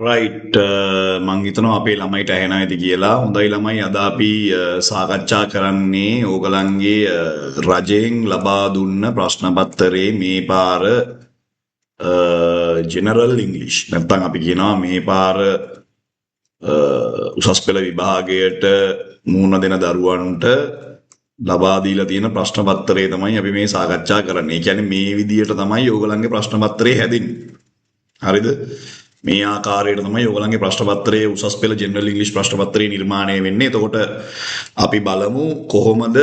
Right මං හිතනවා අපේ ළමයිට ඇහෙන ඇති කියලා. හොඳයි ළමයි, අද අපි සාකච්ඡා කරන්නේ ඕගලන්ගේ රජයෙන් ලබා දුන්න ප්‍රශ්න පත්තරේ මේ පාර ජෙනරල් ඉංග්ලිෂ් නැත්නම් අපි කියනවා මේ පාර උසස් පෙළ විභාගයට මුහුණ දෙන දරුවන්ට ලබා දීලා තියෙන ප්‍රශ්න පත්තරේ තමයි අපි මේ සාකච්ඡා කරන්නේ. ඒ කියන්නේ මේ විදියට තමයි ඕගලන්ගේ ප්‍රශ්න පත්‍රේ හැදෙන්නේ. හරිද? මේ ආකාරයට තමයි ඔයගලන්ගේ ප්‍රශ්න පත්‍රයේ උසස් පෙළ ජෙනරල් ඉංග්‍රීසි ප්‍රශ්න පත්‍රය නිර්මාණය වෙන්නේ. එතකොට අපි බලමු කොහොමද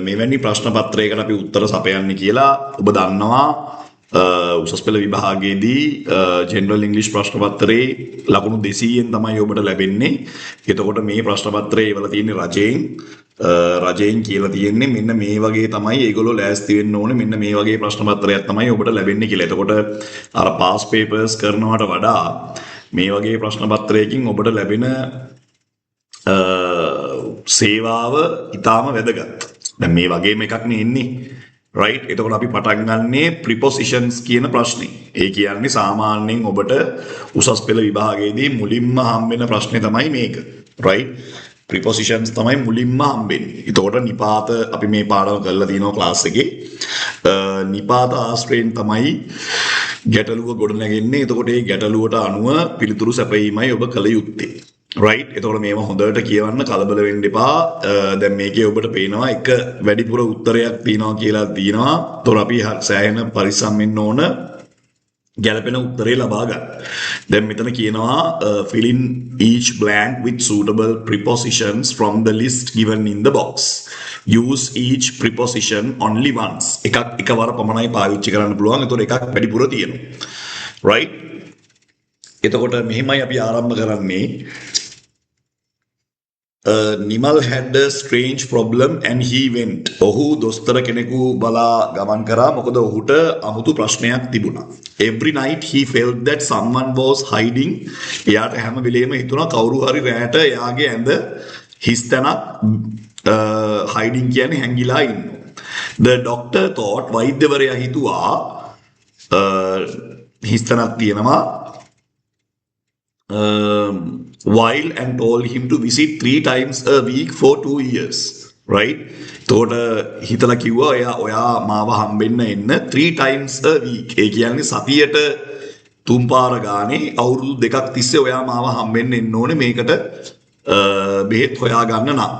මෙවැනි ප්‍රශ්න පත්‍රයකට අපි උත්තර සපයන්නේ කියලා. ඔබ දන්නවා උසස් පෙළ විභාගයේදී ජෙනරල් ඉංග්‍රීසි ප්‍රශ්න පත්‍රයේ ලකුණු 200න් තමයි ඔබට ලැබෙන්නේ. එතකොට මේ ප්‍රශ්න පත්‍රයේ ඉවල තියෙන රජයෙන් කියලා තියෙන්නේ මෙන්න මේ වගේ තමයි ඒගොල්ලෝ ලෑස්ති වෙන්න ඕනේ, මෙන්න මේ වගේ ප්‍රශ්න පත්‍රයක් තමයි ඔබට ලැබෙන්නේ කියලා. එතකොට අර පාස් පේපර්ස් කරනවට වඩා මේ වගේ ප්‍රශ්න පත්‍රයකින් ඔබට ලැබෙන සේවාව ඉතාම වැදගත්. දැන් මේ වගේම එකක් නේ එන්නේ. රයිට්. එතකොට අපි පටන් ගන්නේ ප්‍රිපොසිෂන්ස් කියන ප්‍රශ්නේ. ඒ කියන්නේ සාමාන්‍යයෙන් ඔබට උසස් පෙළ විභාගයේදී මුලින්ම හම්බෙන ප්‍රශ්නේ තමයි මේක. රයිට්. ප්‍රිපොසිෂන්ස් තමයි මුලින්ම හම්බෙන්නේ. එතකොට නිපාත අපි මේ පාඩම කරලා තියෙනවා ක්ලාස් එකේ. නිපාත ආශ්‍රයෙන් තමයි ගැටලුව ගොඩනැගෙන්නේ. එතකොට මේ ගැටලුවට අනුව පිළිතුරු සැපයීමයි ඔබ කළ යුත්තේ. රයිට්. එතකොට මේව හොඳට කියවන්න, කලබල වෙන්න එපා. දැන් මේකේ ඔබට පේනවා එක වැඩිපුර උත්තරයක් තියෙනවා කියලා තියෙනවා. එතකොට අපි සෑහෙන පරිස්සම් වෙන්න ඕන ගැලපෙන උත්තරේ ලබා ගන්න. දැන් මෙතන කියනවා fill in each blank with suitable prepositions from the list given in the box. Use each preposition only once. එකවර පමණයි පාවිච්චි කරන්න පුළුවන්. එතකොට එකක් වැඩිපුර තියෙනවා. right? එතකොට මෙහිමයි අපි ආරම්භ කරන්නේ. Nimal had a strange problem and he went. ඔහු දොස්තර කෙනෙකු බලා ගමන් කරා. මොකද ඔහුට අමුතු ප්‍රශ්නයක් තිබුණා. Every night he felt that someone was hiding. එයාට හැම වෙලේම හිතුණා කවුරු හරි රැට එයාගේ ඇඳ හිස්තැනක් hiding කියන්නේ හැංගිලා ඉන්නවා. The doctor thought, වෛද්‍යවරයා හිතුවා හිස්තැනක් තියෙනවා. While and told him to visit 3 times a week for 2 years. Right? එතකොට හිතලා කිව්වා ඔයා මාව හම්බෙන්න එන්න 3 times a week. ඒ කියන්නේ සතියට 3 පාර ගානේ අවුරුදු 2ක් තිස්සේ ඔයා මාව හම්බෙන්න එන්න ඕනේ මේකට බෙහෙත් හොයා ගන්න නම්.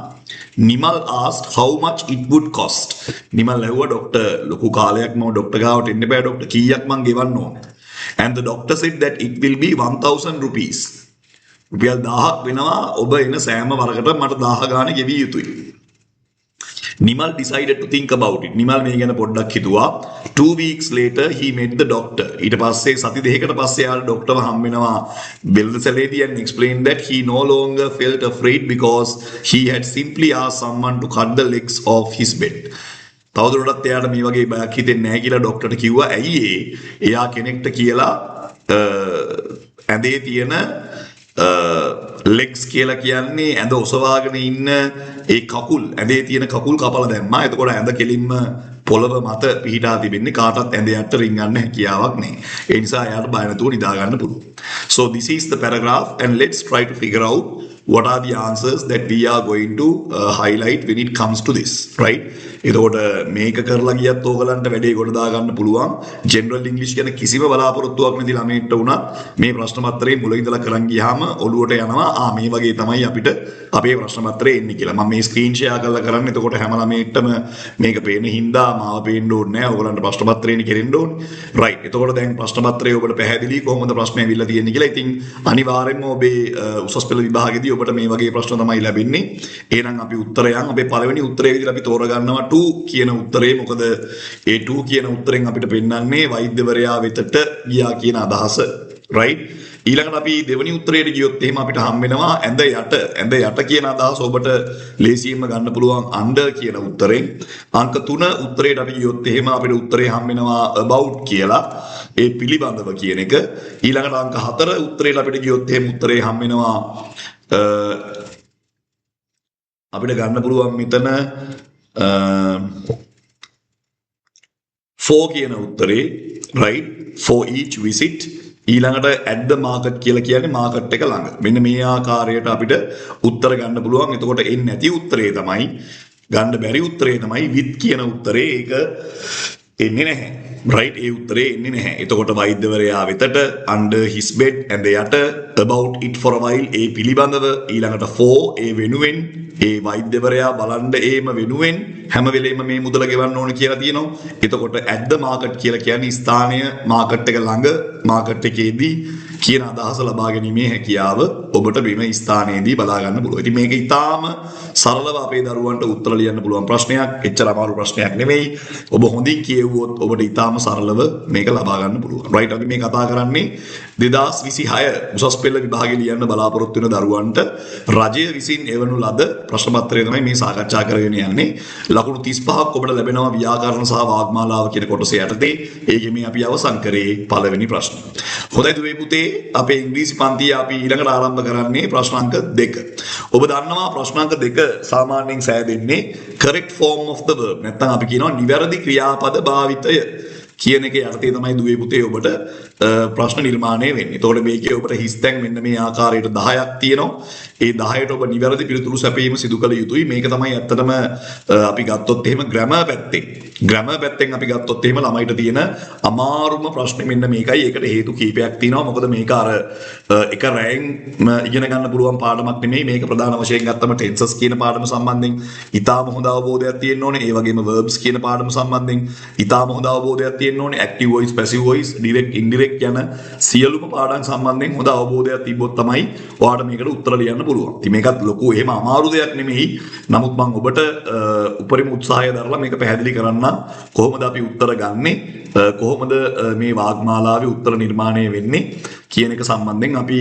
Nimal asked how much it would cost. Nimal ඇහුවා ડોක්ටර් ලොකු කාලයක් මම ડોක්ටර් ගාවට එන්න බෑ ડોක්ටර් කීයක් මං ගෙවන්න ඕනේ. And the doctor said that it will be 1000 rupees. රුපියල් 1000ක් වෙනවා ඔබ එන සෑම වරකට මට 1000 ගාණ ගෙවිය යුතුයි. Nimal decided to think about it. Nimal මේ ගැන පොඩ්ඩක් හිතුවා. 2 weeks later he met the doctor. ඊට පස්සේ සති දෙකකට පස්සේ යාළුවා ડોක්ටර්ව හම් වෙනවා බෙල්ලසලේදී and explained that he no longer felt afraid because he had simply asked someone to cut the legs off his bed. තවදුරටත් එයාට මේ වගේ බයක් හිතෙන්නේ නැහැ කියලා ડોක්ටර්ට කිව්වා. ඇයි එයා කෙනෙක්ට කියලා ඇඳේ තියෙන legs කියලා කියන්නේ ඇඳ ඔසවාගෙන ඉන්න ඒ කකුල්, ඇඳේ තියෙන කකුල් කපලා දැම්මා. එතකොට ඇඳ කෙලින්ම පොළව මත පිහිටා තිබෙන්නේ. කාටවත් ඇඳ යට රිංගන්න හැකියාවක් නැහැ. ඒ නිසා එයාට බය නැතුව නිදා ගන්න පුළුවන්. So this is the paragraph and let's try to figure out what are the answers that we are going to highlight when it comes to this. Right? එතකොට මේක කරලා ගියත් ඕගලන්ට වැඩේ ගොඩ දා ගන්න පුළුවන්. ජෙනරල් ඉංග්‍රීසි ගැන කිසිම බලාපොරොත්තුවක් නැති ළමයින්ට උනත් මේ ප්‍රශ්න පත්‍රයේ මුල ඉඳලා කරන් ගියාම ඔළුවට යනවා මේ වගේ තමයි අපිට අපේ ප්‍රශ්න පත්‍රයේ එන්නේ කියලා. මම මේ ස්ක්‍රීන් ෂෙයා කරලා කරන්නේ. එතකොට හැම ළමයින්ටම මේක පේන හින්දා මාව පේන්න ඕනේ නැහැ. ඕගලන්ට ප්‍රශ්න පත්‍රේනේ කෙරෙන්න ඕනේ. රයිට්. එතකොට දැන් ප්‍රශ්න පත්‍රයේ ඔබට පැහැදිලි කොහොමද ප්‍රශ්න ඇවිල්ලා තියෙන්නේ කියලා. ඉතින් අනිවාර්යෙන්ම ඔබේ උසස් පෙළ විභාගයේදී ඔබට මේ වගේ ප්‍රශ්න තමයි ලැබෙන්නේ. එහෙනම් අපි උත්තරයන් අපේ පළවෙනි උත්තරේ විදිහට අපි තෝරගන්නවා 2 කියන උත්තරේ. මොකද ඒ 2 කියන උත්තරෙන් අපිට පෙන්වන්නේ වෛද්‍යවරයා වෙතට ගියා කියන අදහස. රයිට්. ඊළඟට අපි දෙවෙනි උත්තරයට ගියොත් එහෙම අපිට හම් වෙනවා ඇඳ යට කියන අදහස ඔබට ලේසියෙන්ම ගන්න පුළුවන් under කියන උත්තරෙන්. අංක 3 උත්තරයට අපි ගියොත් එහෙම අපිට උත්තරේ හම් වෙනවා about කියලා. ඒ පිළිබඳව කියන එක. ඊළඟට අංක 4 උත්තරයට අපිට ගියොත් එහෙම උත්තරේ හම් වෙනවා අපිට ගන්න පුළුවන් මෙතන 4 කියන උත්තරේ. right? For each visit ඊළඟට at the market කියලා කියන්නේ මාකට් එක ළඟ. මෙන්න මේ ආකාරයට අපිට උත්තර ගන්න පුළුවන්. එතකොට එන්නේ නැති උත්තරේ තමයි ගන්න බැරි උත්තරේ තමයි with කියන උත්තරේ. ඒක එන්නේ නැහැ. right ඒ උත්තරේ එන්නේ නැහැ. එතකොට වෛද්‍යවරයා වෙතට under his bed ඇඳ යට about it for a while ඒ පිළිබඳව ඊළඟට for ඒ වෙනුවෙන් ඒ වෛද්‍යවරයා බලන්න ඒම වෙනුවෙන් හැම වෙලෙම මේ මුදල ගෙවන්න ඕන කියලා තියෙනවා. එතකොට at the market කියලා කියන්නේ ස්ථානය මාකට් එක ළඟ මාකට් එකේදී කියන අදහස ලබා ගැනීමේ හැකියාව ඔබට බිම ස්ථානයේදී බලා ගන්න පුළුවන්. ඉතින් මේක ඊටාම සරලව අපේ දරුවන්ට උත්තර ලියන්න පුළුවන් ප්‍රශ්නයක්. එච්චර අමාරු ප්‍රශ්නයක් නෙමෙයි. ඔබ හොඳින් කියෙව්වොත් ඔබට ඊටාම සරලව මේක ලබා ගන්න පුළුවන්. right අපි මේ කතා කරන්නේ 2026 උසස් පෙළ විභාගෙ ලියන්න බලාපොරොත්තු වෙන දරුවන්ට රජය විසින් එවනු ලද ප්‍රශ්න පත්‍රය තමයි මේ සාකච්ඡා කරගෙන යන්නේ. ලකුණු 35ක් ඔබට ලැබෙනවා ව්‍යාකරණ සහ වාග්මාලාව කියන කොටස යටතේ. ඒකෙ මේ අපි අවසන් කරේ පළවෙනි ප්‍රශ්න. හොඳයි දුවේ පුතේ අපේ ඉංග්‍රීසි පන්තිය අපි ඊළඟට ආරම්භ කරන්නේ ප්‍රශ්න අංක 2. ඔබ දන්නවා ප්‍රශ්න අංක 2 සාමාන්‍යයෙන් සෑදෙන්නේ correct form of the verb. නැත්නම් අපි කියනවා නිවැරදි ක්‍රියාපද භාවිතය කියන එක යටතේ තමයි දුවේ පුතේ ඔබට ප්‍රශ්න නිර්මාණය වෙන්නේ. එතකොට මේකේ ඔබට හිස්තැන් මෙන්න මේ ආකාරයට 10ක් තියෙනවා. ඒ 10ට ඔබ නිවැරදි පිළිතුරු සැපයීම සිදු කළ යුතුයි. මේක තමයි ඇත්තටම අපි ගත්තොත් එහෙම ග්‍රැමර් පැත්තෙන්. ග්‍රැමර් පැත්තෙන් අපි ගත්තොත් එහෙම ළමයිට තියෙන අමාරුම ප්‍රශ්නේ මෙන්න මේකයි. ඒකට හේතු කීපයක් තියෙනවා. මොකද මේක අර එක රැයෙන් ඉගෙන ගන්න පුළුවන් පාඩමක් නෙමෙයි. මේක ප්‍රධාන වශයෙන් ගත්තම ටෙන්සස් කියන පාඩම සම්බන්ධයෙන් ඉතාම හොඳ අවබෝධයක් තියෙන්න ඕනේ. ඒ වගේම verbs කියන පාඩම සම්බන්ධයෙන් ඉතාම හොඳ අවබෝධයක් තියෙන්න ඕනේ. active voice, passive voice, direct, indirect යන සියලුම පාඩම් සම්බන්ධයෙන් හොඳ අවබෝධයක් තිබ්බොත් තමයි ඔයාලට මේකට උත්තර ලියන්න පුළුවන්. ඉතින් මේකත් ලොකු එහෙම අමාරු දෙයක් නෙමෙයි. නමුත් මම ඔබට උපරිම උත්සාහය දරලා මේක පැහැදිලි කරන්න කොහොමද අපි උත්තර ගන්නෙ කොහොමද මේ වාග්මාලාවේ උත්තර නිර්මාණය වෙන්නේ කියන එක සම්බන්ධයෙන් අපි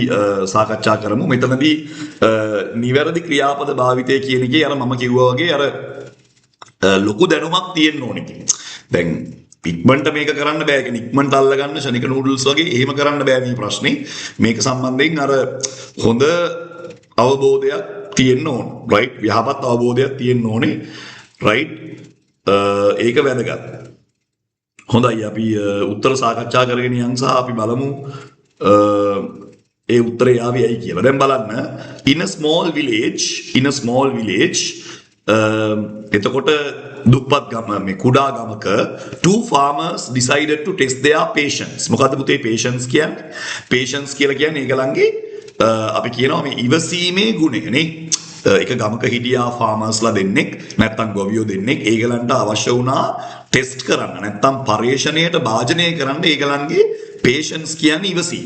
සාකච්ඡා කරමු. මෙතනදී නිවැරදි ක්‍රියාපද භාවිතය කියන එකේ අර මම කිව්වා වගේ අර ලොකු දැනුමක් තියෙන්න ඕනේ. දැන් ඉක්මනට මේක කරන්න බෑ. කියන්නේ ඉක්මනට අල්ලගන්න ශනික නූඩල්ස් වගේ එහෙම කරන්න බෑ මේ ප්‍රශ්නේ. මේක සම්බන්ධයෙන් අර හොඳ අවබෝධයක් තියෙන්න ඕන. right? යහපත් අවබෝධයක් තියෙන්න ඕනේ. right? ඒක වැදගත්. හොඳයි අපි උත්තර සාකච්ඡා කරගෙන යන් සහ අපි බලමු ඒ උත්තරය ආවේයි කියලා. දැන් බලන්න in a small village එතකොට දුප්පත් ගම මේ කුඩා ගමක two farmers decided to test their patience. මොකද්ද පුතේ patience කියන්නේ? patience කියලා කියන්නේ ඒගලන්ගේ අපි කියනවා මේ ඉවසීමේ ගුණය නේ. එක ගමක හිටියා ෆාමර්ස්ලා දෙන්නෙක් නැත්තම් ගොවියෝ දෙන්නෙක් ඒගලන්ට අවශ්‍ය වුණා ටෙස්ට් කරන්න නැත්තම් පරීක්ෂණයට භාජනය කරන්න ඒගලන්ගේ patience කියන්නේ ඉවසීම.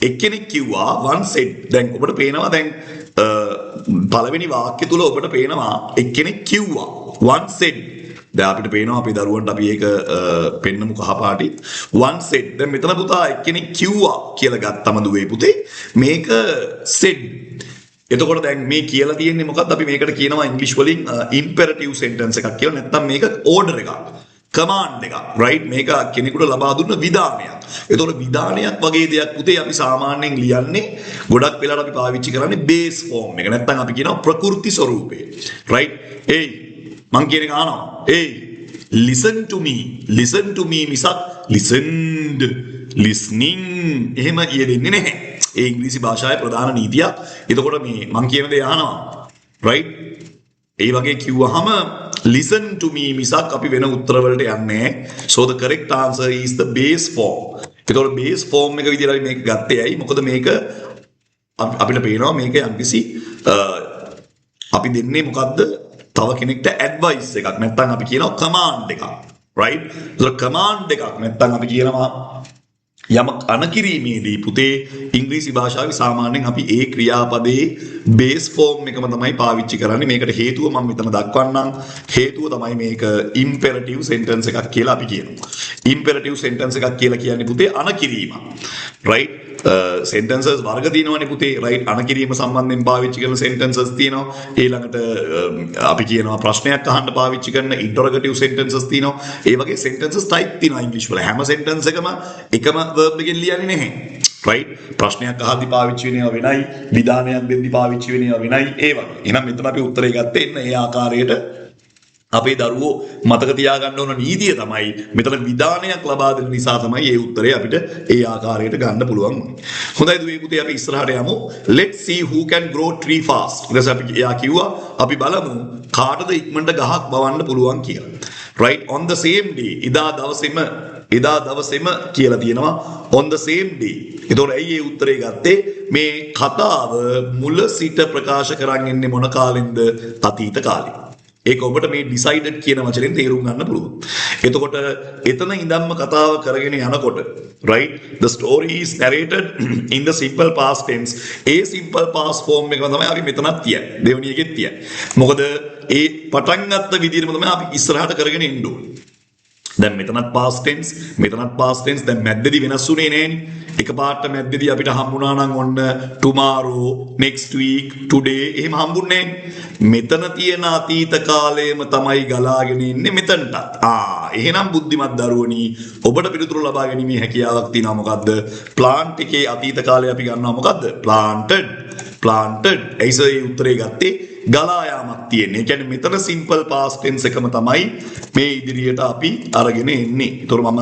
එක්කෙනෙක් කිව්වා one said දැන් ඔබට පේනවා දැන් පළවෙනි වාක්‍ය තුල ඔබට පේනවා එක්කෙනෙක් කිව්වා one said දැන් අපිට පේනවා අපේ දරුවන්ට අපි ඒක පෙන්නමු කහපාටි one said දැන් මෙතන පුතා එක්කෙනෙක් කිව්වා කියලා ගත්තම දුවේ පුතේ මේක said එතකොට දැන් මේ කියලා තියෙන්නේ මොකක්ද අපි මේකට කියනවා ඉංග්‍රීසි වලින් imperative sentence එකක් කියලා නැත්නම් මේක order එකක් command එකක් right මේක කෙනෙකුට ලබා දුන්න විධානයක්. එතකොට විධානයක් වගේ දෙයක් පුතේ අපි සාමාන්‍යයෙන් ලියන්නේ ගොඩක් වෙලාවට අපි පාවිච්චි කරන්නේ base form එක. නැත්නම් අපි කියනවා ප්‍රකෘති ස්වරූපය. right? hey මං කියන එක අහනවා. hey listen to me මිසක් listened listening එහෙම යෙදෙන්නේ නැහැ. ඒ ඉංග්‍රීසි භාෂාවේ ප්‍රධාන නීතියක්. එතකොට මේ මං කියන දේ අහනවා. right? ඒ වගේ කිව්වහම listen to me මිසක් අපි වෙන උත්තර වලට යන්නේ. so the correct answer is the base form. ඒතකොට base form එක විදිහට අපි මේක ගත්තේ ඇයි? මොකද මේක අපිට පේනවා මේක යම්කිසි අපි දෙන්නේ මොකද්ද? තව කෙනෙක්ට advice එකක්. නැත්නම් අපි කියනවා command එකක්. right? so command එකක් නැත්නම් අපි කියනවා යමක් අනකිරීමේදී පුතේ ඉංග්‍රීසි භාෂාවේ සාමාන්‍යයෙන් අපි ඒ ක්‍රියාපදයේ බේස් ෆෝම් එකම තමයි පාවිච්චි කරන්නේ. මේකට හේතුව මම මෙතන දක්වන්නම්. හේතුව තමයි මේක ඉම්පෙරටිව් සෙන්ටෙන්ස් එකක් කියලා අපි කියනවා. ඉම්පෙරටිව් සෙන්ටෙන්ස් එකක් කියලා කියන්නේ පුතේ අනකිරීම. right? sentences වර්ග තියෙනවානේ පුතේ. right? අනකිරීම සම්බන්ධයෙන් පාවිච්චි කරන sentences තියෙනවා. ඊළඟට අපි කියනවා ප්‍රශ්නයක් අහන්න පාවිච්චි කරන interrogative sentences තියෙනවා. ඒ වගේ sentences type තියෙනවා ඉංග්‍රීසි වල. හැම sentence එකම එකම verb එකෙන් ලියන්නේ නැහැ. right? ප්‍රශ්නයක් අහද්දි පාවිච්චි වෙන ඒවා වෙනයි, විධානයක් දෙද්දි පාවිච්චි වෙන ඒවා වෙනයි. ඒ වගේ. එහෙනම් මෙතන අපි උත්තරය ගත්තේ එන්න ඒ ආකාරයට අපේ දරුවෝ මතක තියාගන්න ඕන නීතිය තමයි මෙතන විධානයක් ලබා දෙන නිසා තමයි මේ උත්තරේ අපිට ඒ ආකාරයට ගන්න පුළුවන්. හොඳයි දුවේ පුතේ අපි ඉස්සරහට යමු. Let's see who can grow tree fast. ඊට පස්සේ අපි යා කිව්වා අපි බලමු කාටද ඉක්මනට ගහක් බවන්න පුළුවන් කියලා. Right on the same day එදා දවසේම කියලා තියෙනවා on the same day. ඒතකොට ඇයි මේ උත්තරේ ගත්තේ? මේ කතාව මුල සිට ප්‍රකාශ කරන් ඉන්නේ මොන කාලෙන්ද? අතීත කාලේ. ඒක ඔබට මේ decided කියන වචනෙන් තේරුම් ගන්න පුළුවන්. එතකොට එතන ඉඳන්ම කතාව කරගෙන යනකොට right the story is narrated in the simple past tense. A simple past form එකම තමයි අපි මෙතනත් තියන්නේ. දෙවෙනි එකෙත් තියන්නේ. මොකද ඒ පටන් ගත්ත විදිහටම තමයි අපි ඉස්සරහට කරගෙන එන්න ඕනේ. දැන් මෙතනත් past tense දැන් මැද්දේදී වෙනස් වුණේ නෑනේ. එකපාරට මැද්දේදී අපිට හම්බුණා නම් ඔන්න tomorrow next week today එහෙම හම්බුන්නේ නෑනේ. මෙතන තියෙන අතීත කාලයේම තමයි ගලාගෙන ඉන්නේ මෙතනටත්. එහෙනම් බුද්ධිමත් දරුවනි ඔබට පිළිතුරු ලබා ගැනීමේ හැකියාවක් තියෙනවා. මොකද්ද? plant එකේ අතීත කාලය අපි ගන්නවා මොකද්ද? planted. ඒසයි උත්තරේ ගත්තේ ගලා යාමක් තියෙන්නේ. ඒ කියන්නේ මෙතන simple past tense එකම තමයි මේ ඉදිරියට අපි අරගෙන එන්නේ. ඒතකොට මම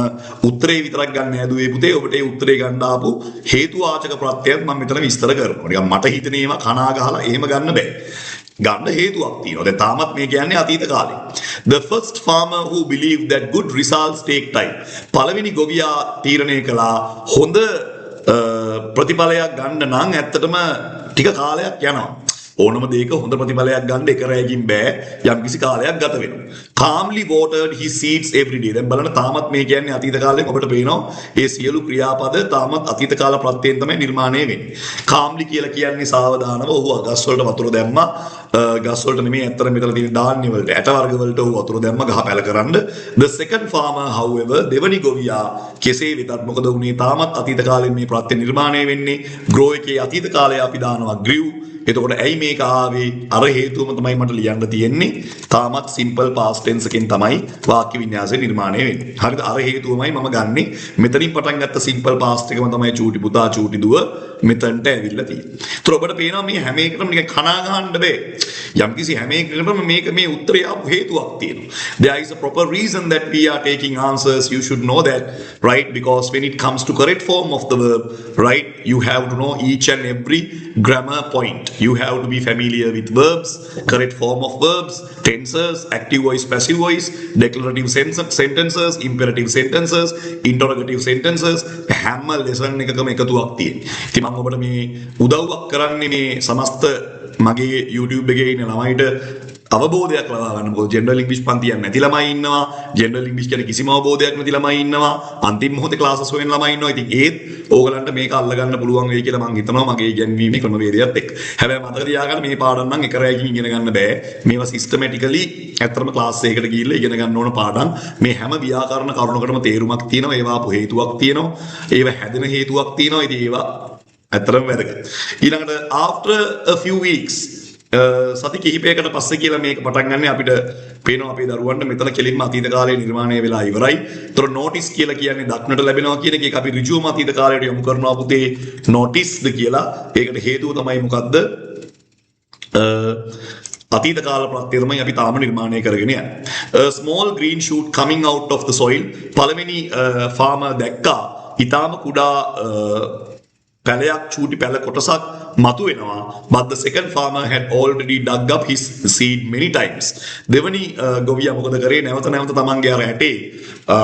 උත්තරේ විතරක් ගන්න නෑදුවේ පුතේ. ඔබට ඒ උත්තරේ ගන්න ආපු හේතුවාචක ප්‍රත්‍යයත් මම මෙතන විස්තර කරනවා. නිකන් මට හිතෙන ඒවා කනා ගහලා එහෙම ගන්න බෑ. ගන්න හේතුවක් තියෙනවා. දැන් තාමත් මේ කියන්නේ අතීත කාලේ. The first farmer who believed that good results take time. පළවෙනි ගොවියා තීරණය කළා හොඳ ප්‍රතිඵලයක් ගන්න නම් ඇත්තටම ටික කාලයක් යනවා. ඕනම දෙයක හොඳ ප්‍රතිඵලයක් ගන්න එක රැයකින් බෑ. යම්කිසි කාලයක් ගත වෙනවා. Calmly watered his seeds every day. දැන් බලන්න තාමත් මේ කියන්නේ අතීත කාලේ ඔබට පේනවා මේ සියලු ක්‍රියාපද තාමත් අතීත කාල ප්‍රත්‍යයෙන් තමයි නිර්මාණය වෙන්නේ. Calmly කියලා කියන්නේ සාවධානව ඔහු ගස් වලට වතුර දැම්මා. ගස් වලට නෙමෙයි ඇත්තට මෙතන තියෙන ධාන්‍ය වලට ඇට වර්ග වලට ඔහු වතුර දැම්මා ගහ පැල කරන්න. The second farmer however දෙවනි ගොවියා කෙසේ වෙතත් මොකද වුනේ තාමත් අතීත කාලේ මේ ප්‍රත්‍ය නිර්මාණය වෙන්නේ. grow එකේ අතීත කාලය අපි දානවා grew. එතකොට ඇයි මේක ආවේ? අර හේතුවම තමයි මට ලියන්න තියෙන්නේ. තාමත් simple past tense එකෙන් තමයි වාක්‍ය වින්‍යාසය නිර්මාණය වෙන්නේ. හරිද? අර හේතුවමයි මම ගන්නෙ. මෙතනින් පටන් ගත්ත simple past එකම තමයි චූටි පුතා චූටි දුව මෙතනට ඇවිල්ලා තියෙන්නේ. ඒතර ඔබට පේනවා මේ හැම එකකටම නිකන් කනා ගහන්න බෑ. යම්කිසි හැම එකකටම මේ උත්තරය ආපු හේතුවක් තියෙනවා. There is a proper reason that we are taking answers. You should know that, right? Because when it comes to correct form of the verb, right, you have to know each and every grammar point. You have to be familiar with verbs, correct form of verbs, tenses, active voice, passive voice, declarative sentences, imperative sentences, interrogative sentences. හැම lesson එකකම එකතුවක් තියෙනවා. ඉතින් මම ඔබට මේ උදව්වක් කරන්නේ මේ සමස්ත මගේ YouTube එකේ ඉන්න ළමයිට අවබෝධයක් ලබා ගන්න. මොකද ජෙනරල් ඉංග්‍රීසි පන්තියක් නැති ළමයි ඉන්නවා. ජෙනරල් ඉංග්‍රීසි කියන කිසිම අවබෝධයක් නැති ළමයි ඉන්නවා. අන්තිම මොහොතේ ක්ලාසස් හොයන ළමයි ඉන්නවා. ඉතින් ඒත් ඕගලන්ට මේක අල්ල ගන්න පුළුවන් වෙයි කියලා මම හිතනවා මගේ ඉගෙනීමේ ක්‍රමවේදයත් එක්ක. හැබැයි මතක තියාගන්න මේ පාඩම් නම් එක රැයකින් ඉගෙන ගන්න බෑ. මේවා සිස්ටමැටිකලි ඇත්තටම ක්ලාස් එකකට ගිහිල්ලා ඉගෙන ගන්න ඕන පාඩම්. මේ හැම ව්‍යාකරණ කරුණකටම තේරුමක් තියෙනවා. ඒවා ආපු හේතුවක් තියෙනවා. ඒවා හැදෙන හේතුවක් තියෙනවා. ඉතින් ඒවා ඇත්තටම වැදගත්. ඊළඟට after a few weeks සති කිහිපයකට පස්සේ කියලා මේක පටන් ගන්න අපිට පේනවා අපේ දරුවන්ට මෙතන කෙලින්ම අතීත කාලේ නිර්මාණය වෙලා ඉවරයි. ඒතර notice කියලා කියන්නේ දක්නට ලැබෙනවා කියන එක අපි ඍජුවම අතීත කාලයට යොමු කරනවා පුතේ noticed කියලා. ඒකට හේතුව තමයි මොකද්ද? අතීත කාල ප්‍රත්‍ය තමයි අපි තාම නිර්මාණය කරගෙන යන්නේ. A small green shoot coming out of the soil. පළවෙනි farmer දැක්කා ඊටාම කුඩා පැලයක් චූටි පැල කොටසක් මතු වෙනවා. But the second farmer had already dug up his seed many times. දෙවනි ගොවියා මොකද කරේ? නැවත නැවත තමන්ගේ අර ඇටේ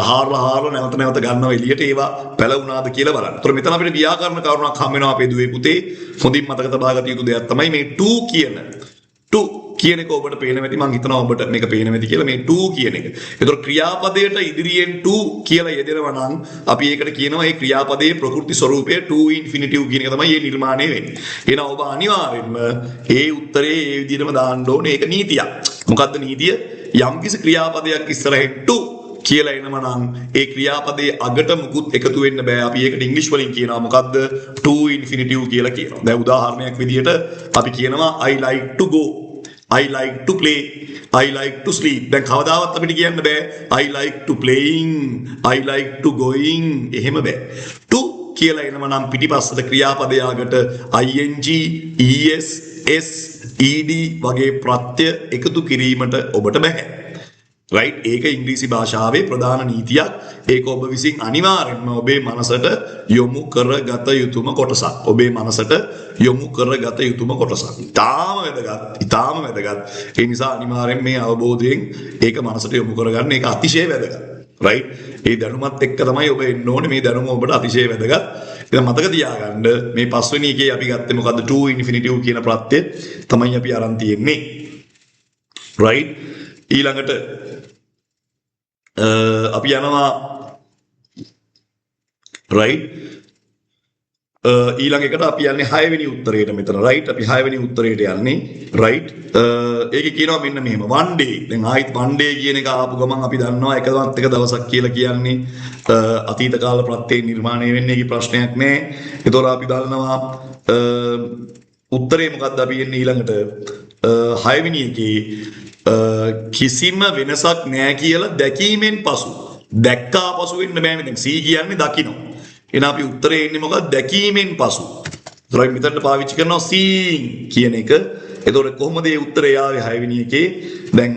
හාරලා නැවත නැවත ගන්නව එළියට ඒවා පැලුණාද කියලා බලන්න. ඒතර මෙතන අපිට ව්‍යාකරණ කරුණක් හම් වෙනවා අපේ දුවේ පුතේ. හොඳින් මතක තබා ගත යුතු දෙයක් තමයි මේ to කියන එක ඔබට පේන වෙති. මම හිතනවා ඔබට මේක පේන වෙති කියලා මේ to කියන එක. ඒතර ක්‍රියාපදයට ඉදිරියෙන් to කියලා යෙදෙනවා නම් අපි ඒකට කියනවා මේ ක්‍රියාපදයේ ප්‍රකෘති ස්වરૂපය to infinitive කියන එක තමයි මේ නිර්මාණය වෙන්නේ. එහෙනම් ඔබ අනිවාර්යෙන්ම ඒ උත්තරේ ඒ විදිහටම දාන්න ඕනේ. ඒක නීතියක්. මොකද්ද නීතිය? යම්කිසි ක්‍රියාපදයක් ඉස්සරහින් to කියලා එනම නම් ඒ ක්‍රියාපදයේ අගට මුකුත් එකතු වෙන්න බෑ. අපි ඒකට ඉංග්‍රීසි වලින් කියනවා මොකද්ද? to infinitive කියලා කියනවා. දැන් උදාහරණයක් විදිහට අපි කියනවා I like to go, I like to play, I like to sleep. දැන් කවදාවත් අපිට කියන්න බෑ I like to playing, I like to going. එහෙම බෑ. to කියලා එනම නම් පිටිපස්සට ක්‍රියාපදයාකට ing, es, s, ed වගේ ප්‍රත්‍ය එකතු කිරීමට ඔබට බෑ. right ඒක ඉංග්‍රීසි භාෂාවේ ප්‍රධාන නීතියක් ඒක ඔබ විසින් අනිවාර්යෙන්ම ඔබේ මනසට යොමු කරගත යුතුම කොටසක් ඔබේ මනසට යොමු කරගත යුතුම කොටසක් ඉතාම වැදගත් ඒ නිසා අනිවාර්යෙන් මේ අවබෝධයෙන් ඒක මනසට යොමු කරගන්න ඒක අතිශය වැදගත් right ඒ දැනුමත් එක්ක තමයි ඔබ එන්න ඕනේ මේ දැනුම ඔබට අතිශය වැදගත් ඒක මතක තියාගන්න මේ පස්වෙනි එකේ අපි ගත්තේ මොකද්ද to infinitive කියන ප්‍රත්‍යය තමයි අපි අරන් තියෙන්නේ right ඊළඟට අපි යනවා right ඊළඟ එකට අපි යන්නේ 6 වෙනි උත්තරේට මෙතන right අපි 6 වෙනි උත්තරේට යන්නේ right ඒකේ කියනවා මෙන්න මෙහෙම one day දැන් ආයිත් one day කියන එක ආපු ගමන් අපි දන්නවා එකවත් එක දවසක් කියලා කියන්නේ අතීත කාල ප්‍රත්‍යයෙන් නිර්මාණය වෙන්නේ ඒකේ ප්‍රශ්නයක් නෑ ඒතකොට අපි දන්නවා උත්තරේ මොකක්ද අපි එන්නේ ඊළඟට 6 වෙනි එකේ කිසිම වෙනසක් නෑ කියලා දැකීමෙන් පසු දැක්කා පසු වෙන්න බෑනේ දැන් C කියන්නේ දකින්න. එහෙනම් අපි උත්තරේ එන්නේ මොකක්ද දැකීමෙන් පසු. ඒතරයි මෙතනට පාවිච්චි කරනවා seeing කියන එක. ඒතකොට කොහොමද මේ උත්තරේ ආවේ 6 වෙනි එකේ? දැන්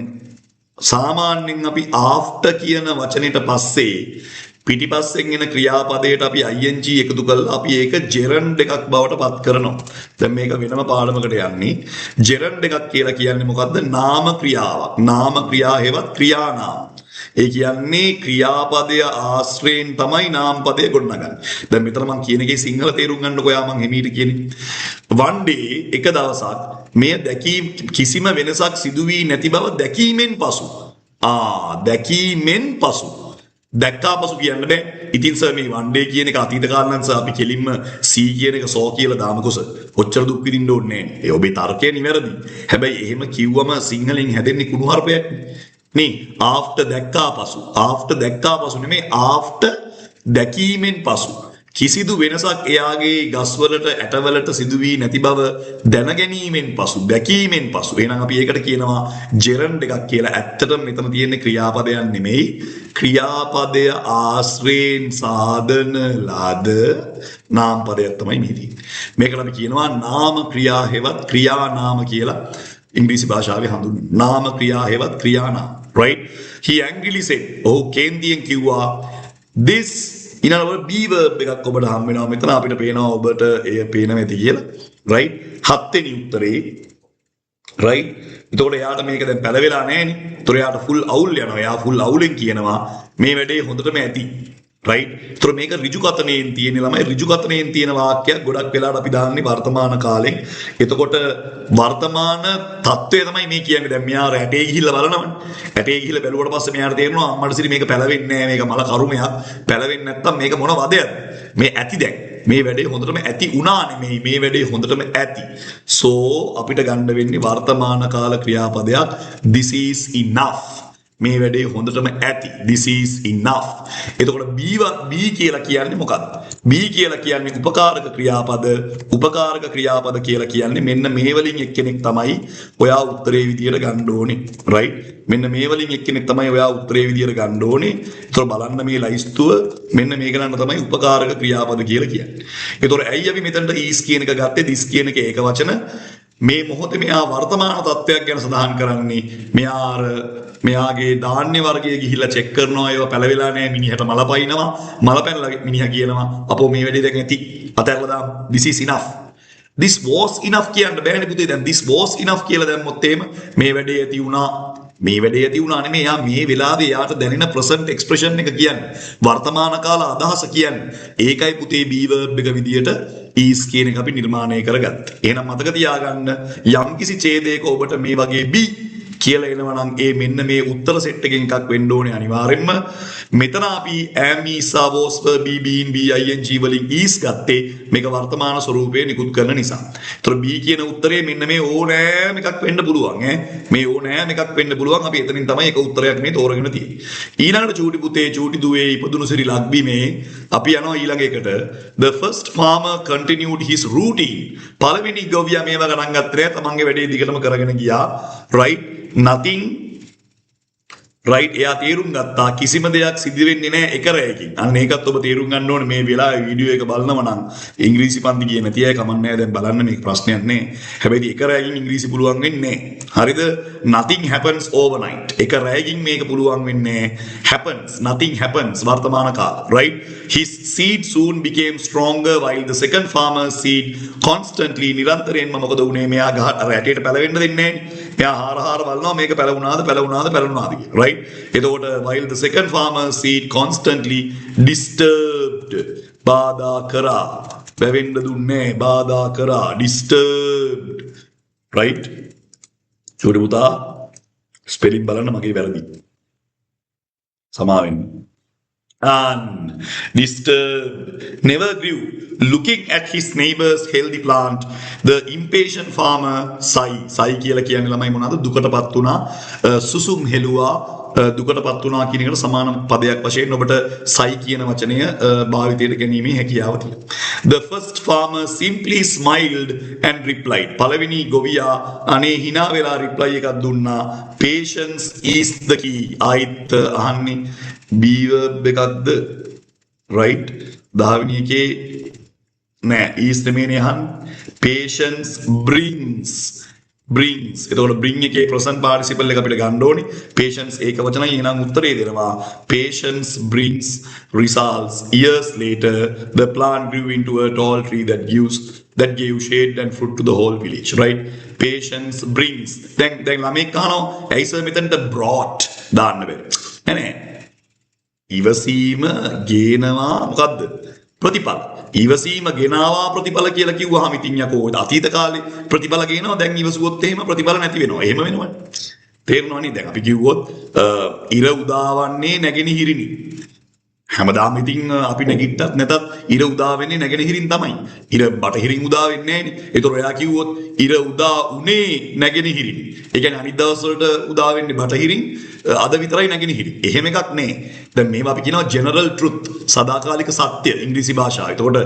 සාමාන්‍යයෙන් අපි after කියන වචනෙට පස්සේ පිටිපස්සෙන් එන ක්‍රියාපදයට අපි ing එකතු කරලා අපි ඒක gerund එකක් බවට පත් කරනවා. දැන් මේක වෙනම පාඩමකට යන්නේ. gerund එකක් කියලා කියන්නේ මොකද්ද? නාම ක්‍රියාවක්. නාම ක්‍රියා හේවත් ක්‍රියානාම. ඒ කියන්නේ ක්‍රියාපදය ආශ්‍රයෙන් තමයි නාමපදය ගොඩනගන්නේ. දැන් මෙතන මම කියන එකේ සිංහල තේරුම් ගන්නකො යා මම හිමීට කියන්නේ. one day එක දවසක් මේ දැකීම කිසිම වෙනසක් සිදු වී නැති බව දැකීමෙන් පසු. දැකීමෙන් පසු දැක්කා පසු කියන්න බෑ. ඉතින් සර් මේ one day කියන එක අතීත කාලනම් සර් අපි කෙලින්ම C කියන එක සෝ කියලා දාමුකොස. ඔච්චර දුක් විඳින්න ඕනේ නෑ. ඒ ඔබේ තර්කය නිවැරදි. හැබැයි එහෙම කිව්වම සිංහලෙන් හැදෙන්නේ කුණුහරුපයක් නේ. after දැක්කා පසු නෙමෙයි after දැකීමෙන් පසු කිසිදු වෙනසක් එයාගේ ගස්වලට ඇටවලට සිදු වී නැති බව දැනගැනීමෙන් පසු දැකීමෙන් පසු එහෙනම් අපි ඒකට කියනවා gerund එකක් කියලා. ඇත්තටම මෙතන තියෙන්නේ ක්‍රියාපදයක් නෙමෙයි ක්‍රියාපදය ආශ්‍රයෙන් සාධන ලද නාමපදයක් තමයි මේ තියෙන්නේ. මේකට අපි කියනවා නාම ක්‍රියා හේවත් ක්‍රියානාම කියලා ඉංග්‍රීසි භාෂාවේ හඳුන්වනවා. නාම ක්‍රියා හේවත් ක්‍රියානාම right he angrily said ඔහු කේන්තියෙන් කිව්වා this ඊළඟට be verb එකක් ඔබට හම් වෙනවා මෙතන අපිට පේනවා ඔබට එය පේනවා ඇති කියලා right 7 වෙනි උත්තරේ right එතකොට එයාට මේක දැන් පැලවෙලා නැහැනේ. ඒතකොට එයාට full අවුල් යනවා. එයා full අවුලෙන් කියනවා මේ වැඩේ හොඳටම ඇති right. ඒතකොට මේක ඍජු කතනයෙන් තියෙන ළමයි ඍජු කතනයෙන් තියෙන වාක්‍යයක් ගොඩක් වෙලාවට අපි දාන්නේ වර්තමාන කාලෙන්. එතකොට වර්තමාන තත්වය තමයි මේ කියන්නේ. දැන් මෙයා රැටේ ගිහිල්ලා බලනවනේ. රැටේ ගිහිල්ලා බැලුවට පස්සේ මෙයාට තේරෙනවා අම්මට සිරි මේක පැලවෙන්නේ නැහැ. මේක මල කරුමයක්. පැලවෙන්නේ නැත්තම් මේක මොන වදයක්ද? මේ ඇති දැන්. මේ වැඩේ හොඳටම ඇති වුණා නෙමෙයි මේ වැඩේ හොඳටම ඇති. so අපිට ගන්න වෙන්නේ වර්තමාන කාල ක්‍රියාපදයක් this is enough. මේ වැඩේ හොඳටම ඇති. this is enough. එතකොට B කියලා කියන්නේ මොකක්ද? B කියලා කියන්නේ උපකාරක ක්‍රියාපද. උපකාරක ක්‍රියාපද කියලා කියන්නේ මෙන්න මේ වලින් එක්කෙනෙක් තමයි ඔයා උත්තරේ විදියට ගන්න ඕනේ. right? මෙන්න මේ වලින් එක්කෙනෙක් තමයි ඔයා උත්තරේ විදියට ගන්න ඕනේ. ඒතකොට බලන්න මේ ලයිස්තුව මෙන්න මේක නන්න තමයි උපකාරක ක්‍රියාපද කියලා කියන්නේ. ඒතකොට ඇයි අපි මෙතනට is කියන එක ගත්තේ? this කියන එක ඒක වචන මේ මොහොතේ මෙයා වර්තමාන තත්ත්වයක් ගැන සඳහන් කරන්නේ. මෙයාගේ ධාන්‍ය වර්ගය ගිහිල්ලා චෙක් කරනවා ඒවා පැලවෙලා නැහැ මිනිහට මල පයින්නවා මල පැනලා මිනිහා කියනවා අපෝ මේ වැඩේ දැන් ඇති අතහැරලා දාමු this is enough this was enough කියන්න බෑනේ පුතේ දැන් this was enough කියලා දැම්මොත් එහෙම මේ වැඩේ ඇති වුණා නෙමෙයි යා මේ වෙලාවේ යාට දැනෙන present expression එක කියන්නේ වර්තමාන කාල අදහස කියන්නේ ඒකයි පුතේ be verb එක විදියට is කියන එක අපි නිර්මාණය කරගත්තා. එහෙනම් මතක තියාගන්න යම්කිසි ඡේදයක ඔබට මේ වගේ be කියලා එනවා නම් ඒ මෙන්න මේ උත්තර සෙට් එකෙන් එකක් වෙන්න ඕනේ අනිවාර්යෙන්ම. මෙතන අපි am is was were be been be ing වලින් is ගත්තේ මේක වර්තමාන ස්වරූපයේ නිකුත් කරන නිසා. ඒතර B කියන උත්තරේ මෙන්න මේ ඕනෑම එකක් වෙන්න පුළුවන් මේ ඕනෑම එකක් වෙන්න පුළුවන්. අපි එතනින් තමයි එක උත්තරයක් මේ තෝරගෙන තියෙන්නේ. ඊළඟට චූටි පුතේ චූටි දුවේ ඉපදුණු සිරි ලක්බිමේ අපි යනවා ඊළඟ එකට. The first farmer continued his routine. පළවෙනි ගොවියා මේවා ගණන් ගත්තේ තමන්ගේ වැඩේ දිගටම කරගෙන ගියා. right nothing රයිට් එයා තේරුම් ගත්තා කිසිම දෙයක් සිද්ධ වෙන්නේ නැහැ එක රැයකින්. අන්න ඒකත් ඔබ තේරුම් ගන්න ඕනේ මේ වෙලාවේ වීඩියෝ එක බලනවා නම් ඉංග්‍රීසි පන්ති කියේ නැති අය කමන්නේ නැහැ දැන් බලන්න මේක ප්‍රශ්නයක් නෑ. හැබැයි එක රැයකින් ඉංග්‍රීසි පුළුවන් වෙන්නේ නැහැ. හරිද? nothing happens overnight. එක රැයකින් මේක පුළුවන් වෙන්නේ happens nothing happens වර්තමාන කාල. right? His seed soon became stronger while the second farmer's seed constantly නිරන්තරයෙන්ම මොකද වුනේ මෙයා ගහට රැටේට පැලවෙන්න දෙන්නේ නැහැ. එයා හාර බලනවා මේක පැලුණාද කියලා. right? එතකොට while the second farmer's seed constantly disturbed බාධා කරා වැවෙන්න දුන්නේ බාධා කරා disturbed. right? චූටි පුතා ස්පෙලිං බලන්න මගේ වැරදි. සමාවෙන්න. And disturbed never grew. Looking at his neighbor's healthy plant, the impatient farmer sigh කියලා කියන්නේ ළමයි මොනවාද දුකටපත් වුණා සුසුම් හෙළුවා දුකටපත් වුණා කියන එකට සමාන පදයක් වශයෙන් ඔබට sigh කියන වචනය භාවිතයට ගැනීමේ හැකියාව තියෙනවා. The first farmer simply smiled and replied. පළවෙනි ගොවියා අනේ hina වෙලා reply එකක් දුන්නා. Patience is the key. ආයිත් අහන්නේ B verb එකක්ද? right? 10 වෙනි එකේ නෑ is නෙමෙයිනේ අහන්නේ. Patience brings එතකොට bring එකේ present participle එක අපිට ගන්න ඕනේ. Patience ඒක වචනයි එහෙනම් උත්තරේ දෙනවා. Patience brings results. Years later the plant grew into a tall tree that gave shade and fruit to the whole village. right? Patience brings. දැන් ළමෙක් අහනවා ඇයි සර් මෙතනට brought දාන්න බැරි නෑ. ඉවසීම ගේනවා මොකද්ද? ප්‍රතිඵල. ඉවසීම ගෙනාවා ප්‍රතිඵල කියලා කිව්වහම ඉතින් යකෝ අතීත කාලේ ප්‍රතිඵල ගේනවා දැන් ඉවසුවොත් එහෙම ප්‍රතිඵල නැති වෙනවා. එහෙම වෙනවනේ. තේරුණානේ? දැන් අපි කිව්වොත් ඉර උදාවන්නේ නැගෙනහිරිනි. හැමදාම ඉතින් අපි නැගිට්ටත් නැතත් ඉර උදා වෙන්නේ නැගෙනහිරින් තමයි. ඉර බටහිරින් උදා වෙන්නේ නැහැනේ. ඒතර ඔයා කිව්වොත් ඉර උදා උනේ නැගෙනහිරින්. ඒ කියන්නේ අනිත් දවස් වලට උදා වෙන්නේ බටහිරින් අද විතරයි නැගෙනහිරින්. එහෙම එකක් නෑ. දැන් මේවා අපි කියනවා general truth සදාකාලික සත්‍ය ඉංග්‍රීසි භාෂාවේ. එතකොට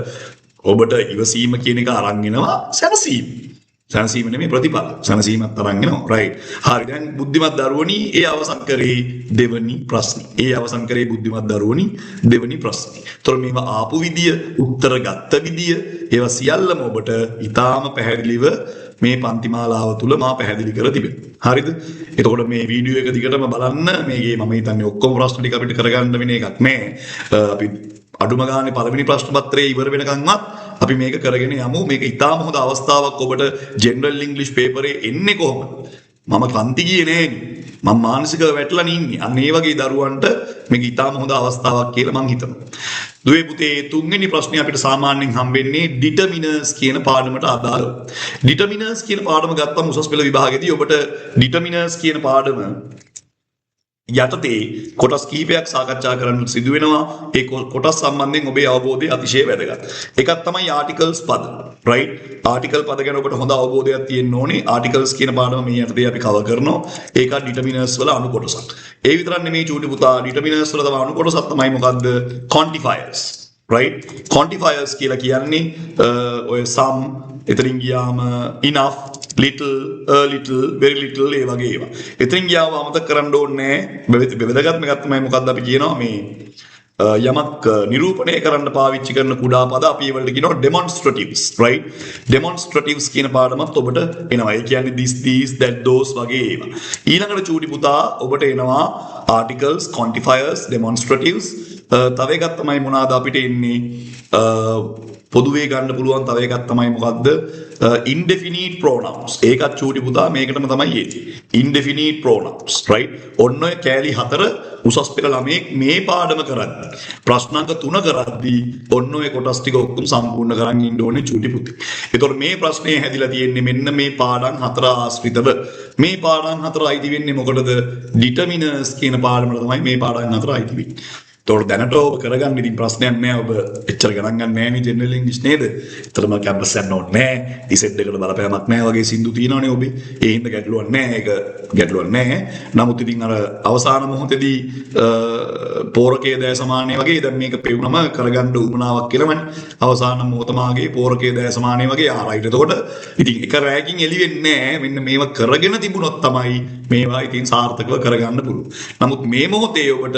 ඔබට ඉවසීම කියන එක අරන් එනවා සැනසීම. සැනසීම නෙමෙයි ප්‍රතිඵල. සැනසීමත් අරන් එනවා. right. හරි දැන් බුද්ධිමත් දරුවනි ඒ අවසන් කරේ දෙවනි ප්‍රශ්නේ. බුද්ධිමත් දරුවනි දෙවනි ප්‍රශ්නේ. එතකොට මේවා ආපු විදිය, උත්තර ගත්ත විදිය, ඒවා සියල්ලම ඔබට ඊටාම පැහැදිලිව මේ පන්තිමාලාව තුල මා පැහැදිලි කර තිබෙනවා. හරිද? එතකොට මේ වීඩියෝ එක දිගටම බලන්න. මේකේ මම හිතන්නේ ඔක්කොම ප්‍රශ්න ටික අපිට කරගන්න වෙන එකක් නෑ. අපි අඩුම ගානේ පළවෙනි ප්‍රශ්න පත්‍රයේ ඉවර වෙනකන්වත් අපි මේක කරගෙන යමු. මේක ඉතාම හොඳ අවස්ථාවක් ඔබට ජෙනරල් ඉංග්ලිෂ් පේපරේ එන්නේ කොහොමද? මම කන්ති ගියේ නෑනේ. මම මානසිකව වැටලා ඉන්නේ. අන්න ඒ වගේ දරුවන්ට මේක ඉතාම හොඳ අවස්ථාවක් කියලා මම හිතනවා. දුවේ පුතේ තුන්වෙනි ප්‍රශ්නේ අපිට සාමාන්‍යයෙන් හම්බෙන්නේ ඩිටර්මිනර්ස් කියන පාඩමට අදාළව. ඩිටර්මිනර්ස් කියන පාඩම ගත්තම උසස් පෙළ විභාගයේදී ඔබට ඩිටර්මිනර්ස් කියන පාඩම යටතේ කොටස් කිහිපයක් සාකච්ඡා කරන්න සිදු වෙනවා. ඒ කොටස් සම්බන්ධයෙන් ඔබේ අවබෝධය අතිශය වැදගත්. එකක් තමයි ආටිකල්ස් පද. right? ආටිකල් පද ගැන ඔබට හොඳ අවබෝධයක් තියෙන්න ඕනේ. ආටිකල්ස් කියන පාඩම මේ යටතේ අපි කවර් කරනවා. ඒක ඩිටර්මිනර්ස් වල අනු කොටසක්. ඒ විතරක් නෙමෙයි චූටි පුතා ඩිටර්මිනර්ස් වල තව අනු කොටසක් තමයි මොකද්ද? quantifiers. right? quantifiers කියලා කියන්නේ ඔය sum එතනින් ගියාම enough little little very little ඒ වගේ ඒවා. එතනින් ගියාම අමතක කරන්න ඕනේ වැදගත්ම එකක් තමයි මොකද්ද අපි කියනවා මේ යමක් නිරූපණය කරන්න පාවිච්චි කරන කුඩා පද අපි ඒවලට කියනවා demonstratives. right? demonstratives කියන පාඩමත් ඔබට එනවා. ඒ කියන්නේ this these that those වගේ ඒවා. ඊළඟට චූටි පුතා ඔබට එනවා articles, quantifiers, demonstratives. තව එකක් තමයි මොනවාද අපිට එන්නේ පොදුවේ ගන්න පුළුවන් තව එකක් තමයි මොකද්ද indefinite pronouns. ඒකත් චූටි පුතා මේකටම තමයි එන්නේ. indefinite pronouns. right? ඔන්න ඔය කෑලි හතර උසස් පෙළ ළමයෙක් මේ පාඩම කරද්දී ප්‍රශ්නාංක 3 කරද්දී ඔන්න ඔය කොටස් ටික ඔක්කොම සම්පූර්ණ කරන් ඉන්න ඕනේ චූටි පුතේ. ඒතකොට මේ ප්‍රශ්නේ හැදිලා තියෙන්නේ මෙන්න මේ පාඩම් හතර ආශ්‍රිතව. මේ පාඩම් හතර අයිති වෙන්නේ මොකටද? determiners කියන පාඩමට තමයි මේ පාඩම් හතර අයිති වෙන්නේ. තොර දැනට ඔබ කරගන්න ඉතින් ප්‍රශ්නයක් නෑ. ඔබ එච්චර ගණන් ගන්න නෑනේ ජෙනරල් ඉංග්‍රීසි නේද? ඒතරම කැම්පස් යන්න ඕනේ නෑ. ඩිසෙට් එකට බලපෑමක් නෑ වගේ සින්දු තියෙනවනේ ඔබේ. ඒ හින්දා ගැටලුවක් නෑ. ඒක ගැටලුවක් නෑ. නමුත් ඉතින් අර අවසාන මොහොතේදී පෝරකයේ දෑ සමානයි වගේ දැන් මේක පෙවුනම කරගන්න උවමනාවක් කියලාමනේ. අවසාන මොහොත මාගේ පෝරකයේ දෑ සමානයි වගේ ආරයිට්. එතකොට ඉතින් එක රැයකින් එළි වෙන්නේ නෑ. මෙන්න මේව කරගෙන තිබුණොත් තමයි මේවා ඉතින් සාර්ථකව කරගන්න පුළුවන්. නමුත් මේ මොහොතේ ඔබට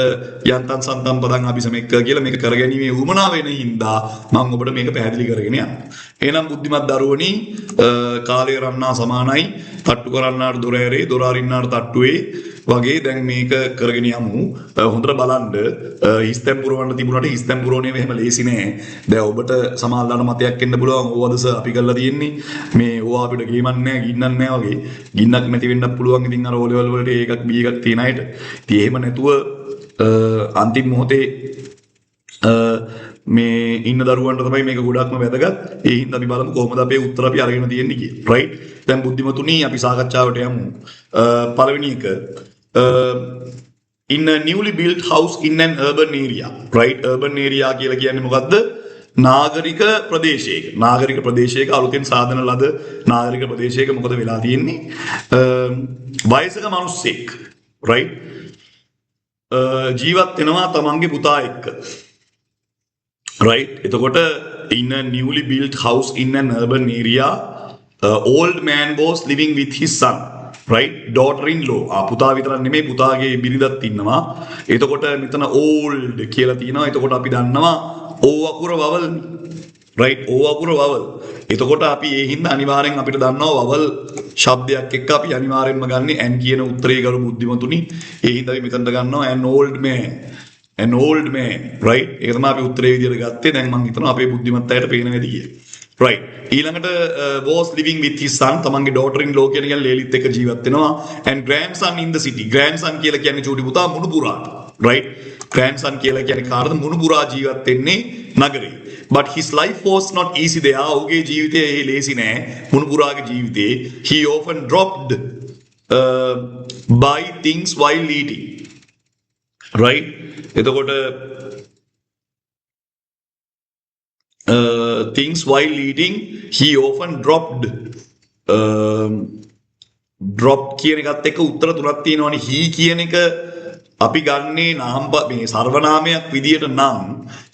යන්තම් සන්තම් පදං අபிසමෙක්ක කියලා මේක කරගැනීමේ උවමනා වෙන හින්දා මම ඔබට මේක පැහැදිලි කරගෙන යනවා. එහෙනම් බුද්ධිමත් දරුවනි කාලය රන්නා සමානයි තට්ටු කරන්නාට දොර ඇරේ දොර අරින්නාට තට්ටුවේ වගේ දැන් මේක කරගෙන යමු. හොඳට බලන්න හිස්තැන් පුරවන්න තිබුණාට හිස්තැන් පුරවන්නේ මෙහෙම ලේසි නෑ. දැන් ඔබට සමාල්ලාට මතයක් එන්න පුළුවන් ඕවදස අපි කරලා තියෙන්නේ මේ ඕවා අපිට ගේමක් නෑ ගින්නක් නෑ වගේ. ගින්නක් නැති වෙන්නත් පුළුවන් ඉතින් අර O level වලට A එකක් B එකක් තියෙන අයට. ඉතින් එහෙම නැතුව අන්තිම මොහොතේ මේ ඉන්න දරුවන්ට තමයි මේක ගොඩක්ම වැදගත්. ඒ හින්දා අපි බලමු කොහොමද අපේ උත්තර අපි අරගෙන තියෙන්නේ කියලා. right? දැන් බුද්ධිමතුනි අපි සාකච්ඡාවට යමු. පළවෙනි එක in a newly built house in an urban area. right? urban area කියලා කියන්නේ මොකද්ද? නාගරික ප්‍රදේශයක. නාගරික ප්‍රදේශයක අලුතෙන් සාධන ලද නාගරික ප්‍රදේශයක මොකද වෙලා තියෙන්නේ? වයසක මිනිස්සෙක්. right? ජීවත් වෙනවා තමන්ගේ පුතා එක්ක. right? එතකොට in a newly built house in an urban area, old man was living with his son. right? daughter in law. පුතා විතරක් නෙමෙයි පුතාගේ බිරිඳත් ඉන්නවා. එතකොට මෙතන old කියලා තියෙනවා. එතකොට අපි දන්නවා O අකුර vowel. right? O අකුර vowel. එතකොට අපි ඒ හින්දා අනිවාර්යෙන් අපිට දන්නවා vowel ශබ්දයක් එක්ක අපි අනිවාර්යෙන්ම ගන්න n කියන උත්තරේ ගරු බුද්ධිමතුනි. ඒ හින්දා අපි මෙතනට ගන්නවා an old man. an old man. right? ඒක තමයි අපි උත්තරේ විදියට ගත්තේ. දැන් මම හිතනවා අපේ බුද්ධිමත් අයට පේන වැඩි කියලා. right? ඊළඟට was living with his son. තමන්ගේ daughter in law කියන ලේලිත් එක්ක ජීවත් වෙනවා. and grandson in the city. grandson කියලා කියන්නේ චූටි පුතා මුණුපුරාට. right? grandson කියලා කියන්නේ කාටද? මුණුපුරා ජීවත් වෙන්නේ නගරේ. but his life was not easy there. ඔහුගේ ජීවිතය ලේසි නෑ. මුණුපුරාගේ ජීවිතේ he often dropped by things while eating. right? එතකොට things while eating he often dropped කියන එකත් එක්ක උත්තර තුනක් තියෙනවනේ. he කියන එක අපි ගන්නේ නාම මේ සර්වනාමයක් විදියට නම්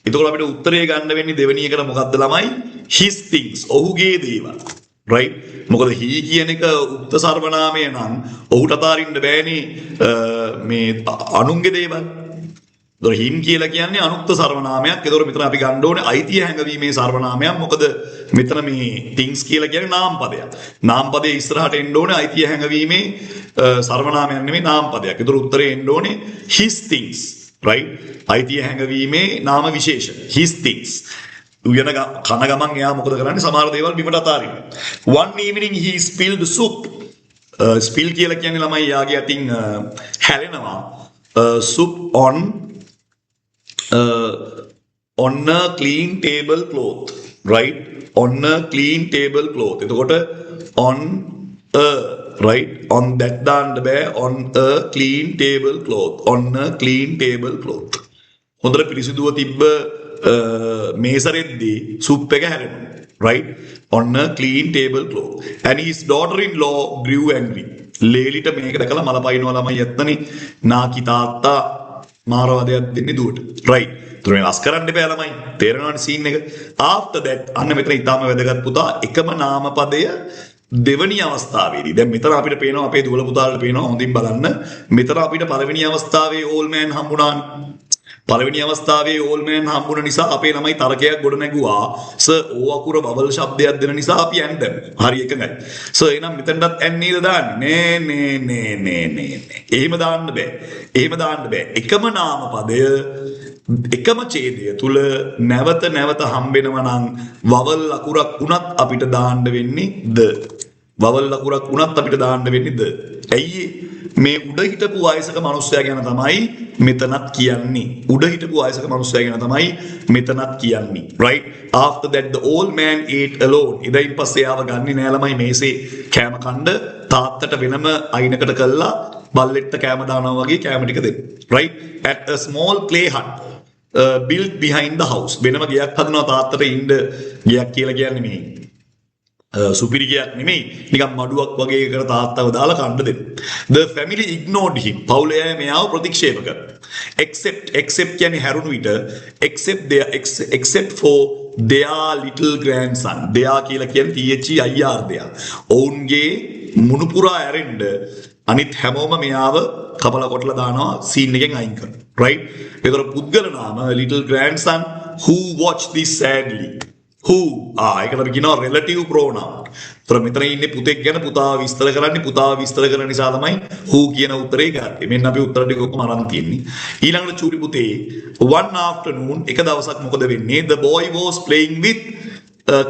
එතකොට අපිට උත්තරේ ගන්න වෙන්නේ දෙවෙනි එකට මොකද්ද ළමයි? his things. ඔහුගේ දේවල්. right? මොකද he කියන එක උක්ත සර්වනාමය නම් ඔහුට අතාරින්න බෑනේ මේ අනුන්ගේ දේවල්. ඒතොර him කියලා කියන්නේ අනුක්ත සර්වනාමයක්. ඒතොර මෙතන අපි ගන්න ඕනේ අයිතිය හැඟවීමේ සර්වනාමයක්. මොකද මෙතන මේ things කියලා කියන්නේ නාම පදයක්. නාම පදයේ ඉස්සරහට එන්න ඕනේ අයිතිය හැඟවීමේ සර්වනාමයක් නෙමෙයි නාම පදයක්. ඒතොර උත්තරේ එන්න ඕනේ his things. right? අයිතිය හැඟවීමේ නාම විශේෂණ his things. උයන කන ගමන් එයා මොකද කරන්නේ? සමහර දේවල් බිමට අතාරිනවා. one evening he spilled soup. spill කියලා කියන්නේ ළමයි යාගේ අතින් හැලෙනවා. soup on a clean tablecloth. right? on a clean tablecloth. එතකොට on a right? on that දාන්න බෑ. on a clean tablecloth. on a clean tablecloth. හොඳට පිරිසිදුව තිබ්බ මේසරෙද්දී සුප් එක හැරෙනවා. right? on a clean tablecloth. and his daughter-in-law grew angry. ලේලිට මේක දැකලා මල පයින්නවා ළමයි ඇත්තනේ. නාකි තාත්තා මාරවදයක් දෙන්නේ දුවට. right? ඒතර මේ වස් කරන්න එපා ළමයි. තේරෙනවනේ සීන් එක. after that අන්න මෙතන ඊටාම වැදගත් පුතා එකම නාම පදය දෙවනි අවස්ථාවේදී. දැන් මෙතන අපිට පේනවා අපේ දුවල පුතාලට පේනවා හොඳින් බලන්න. මෙතන අපිට පළවෙනි අවස්ථාවේ old man හම්බුණානේ. පළවෙනි අවස්ථාවේ old man හම්බුන නිසා අපේ ළමයි තර්කයක් ගොඩ නැගුවා. සර් ඕ අකුර බබල් ශබ්දයක් දෙන නිසා අපි ඇන් දැම්මා. හරි එකයි. සර් එහෙනම් මෙතනටත් ඇන් නේද දාන්නේ? නේ. එහෙම දාන්න බෑ. එහෙම දාන්න බෑ. එකම නාම පදය එකම ඡේදය තුල නැවත නැවත හම්බෙනවා නම් වවල් අකුරක් උනත් අපිට දාන්න වෙන්නේ ද. වවල් අකුරක් උනත් අපිට දාන්න වෙන්නේ ද. ඇයි මේ උඩ හිටපු වයසක මිනිස්සයා ගැන තමයි මෙතනත් කියන්නේ. උඩ හිටපු වයසක මිනිස්සයා ගැන තමයි මෙතනත් කියන්නේ. right? after that the old man ate alone. ඉතින් පස්සේ ආව ගන්නේ නෑ ළමයි මේසේ කෑම කන්න තාත්තට වෙනම අයිනකට කළා බල්ලෙක්ට කෑම දානවා වගේ කෑම ටික දෙන්න. right? at a small clay hut built behind the house. වෙනම ගයක් හදනවා තාත්තට ඉන්න ගයක් කියලා කියන්නේ මේ සුපිරි ගයක් නෙමෙයි. නිකන් මඩුවක් වගේ එකකට තාත්තව දාලා කන්න දෙන්න. The family ignored him. පවුලේ අය මෙයාව ප්‍රතික්ෂේප කරා. except කියන්නේ හැරුණු විට except for their little grandson. their කියලා කියන්නේ THEIR their. ඔවුන්ගේ මුණුපුරා ඇරෙන්න අනිත් හැමෝම මෙයාව කපලා කොටලා දානවා සීන් එකෙන් අයින් කරනවා. right? ඒතර පුද්ගල නාම little grandson who watch this sadly. who ඒකට අපි කියනවා relative pronoun. ඒතර මෙතන ඉන්නේ පුතෙක් ගැන පුතාව විස්තර කරන්නේ පුතාව විස්තර කරන නිසා තමයි who කියන උත්තරේ ගත්තේ. මෙන්න අපි උත්තර ටික ඔක්කොම අරන් තියෙන්නේ. ඊළඟට චූටි පුතේ one afternoon එක දවසක් මොකද වෙන්නේ? The boy was playing with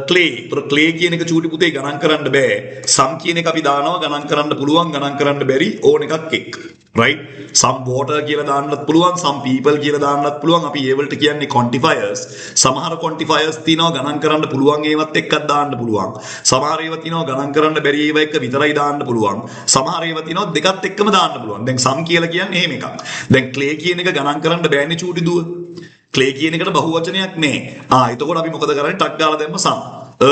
clay. clay කියන එක චූටි පුතේ ගණන් කරන්න බෑ. some කියන එක අපි දානවා ගණන් කරන්න පුළුවන් ගණන් කරන්න බැරි ඕන එකක් එක්ක. right? some water කියලා දාන්නත් පුළුවන් some people කියලා දාන්නත් පුළුවන්. අපි ඒ වලට කියන්නේ quantifiers. සමහර quantifiers තියෙනවා ගණන් කරන්න පුළුවන් ඒවත් එක්කත් දාන්න පුළුවන්. සමහර ඒවා තියෙනවා ගණන් කරන්න බැරි ඒවා එක්ක විතරයි දාන්න පුළුවන්. සමහර ඒවා තියෙනවා දෙකත් එක්කම දාන්න පුළුවන්. දැන් some කියලා කියන්නේ එහෙම එකක්. දැන් clay කියන එක ගණන් කරන්න බෑනේ චූටි දුව. clay කියන එකට බහුවචනයක් නෑ. එතකොට අපි මොකද කරන්නේ? ටක් ගාලා දැම්ම some.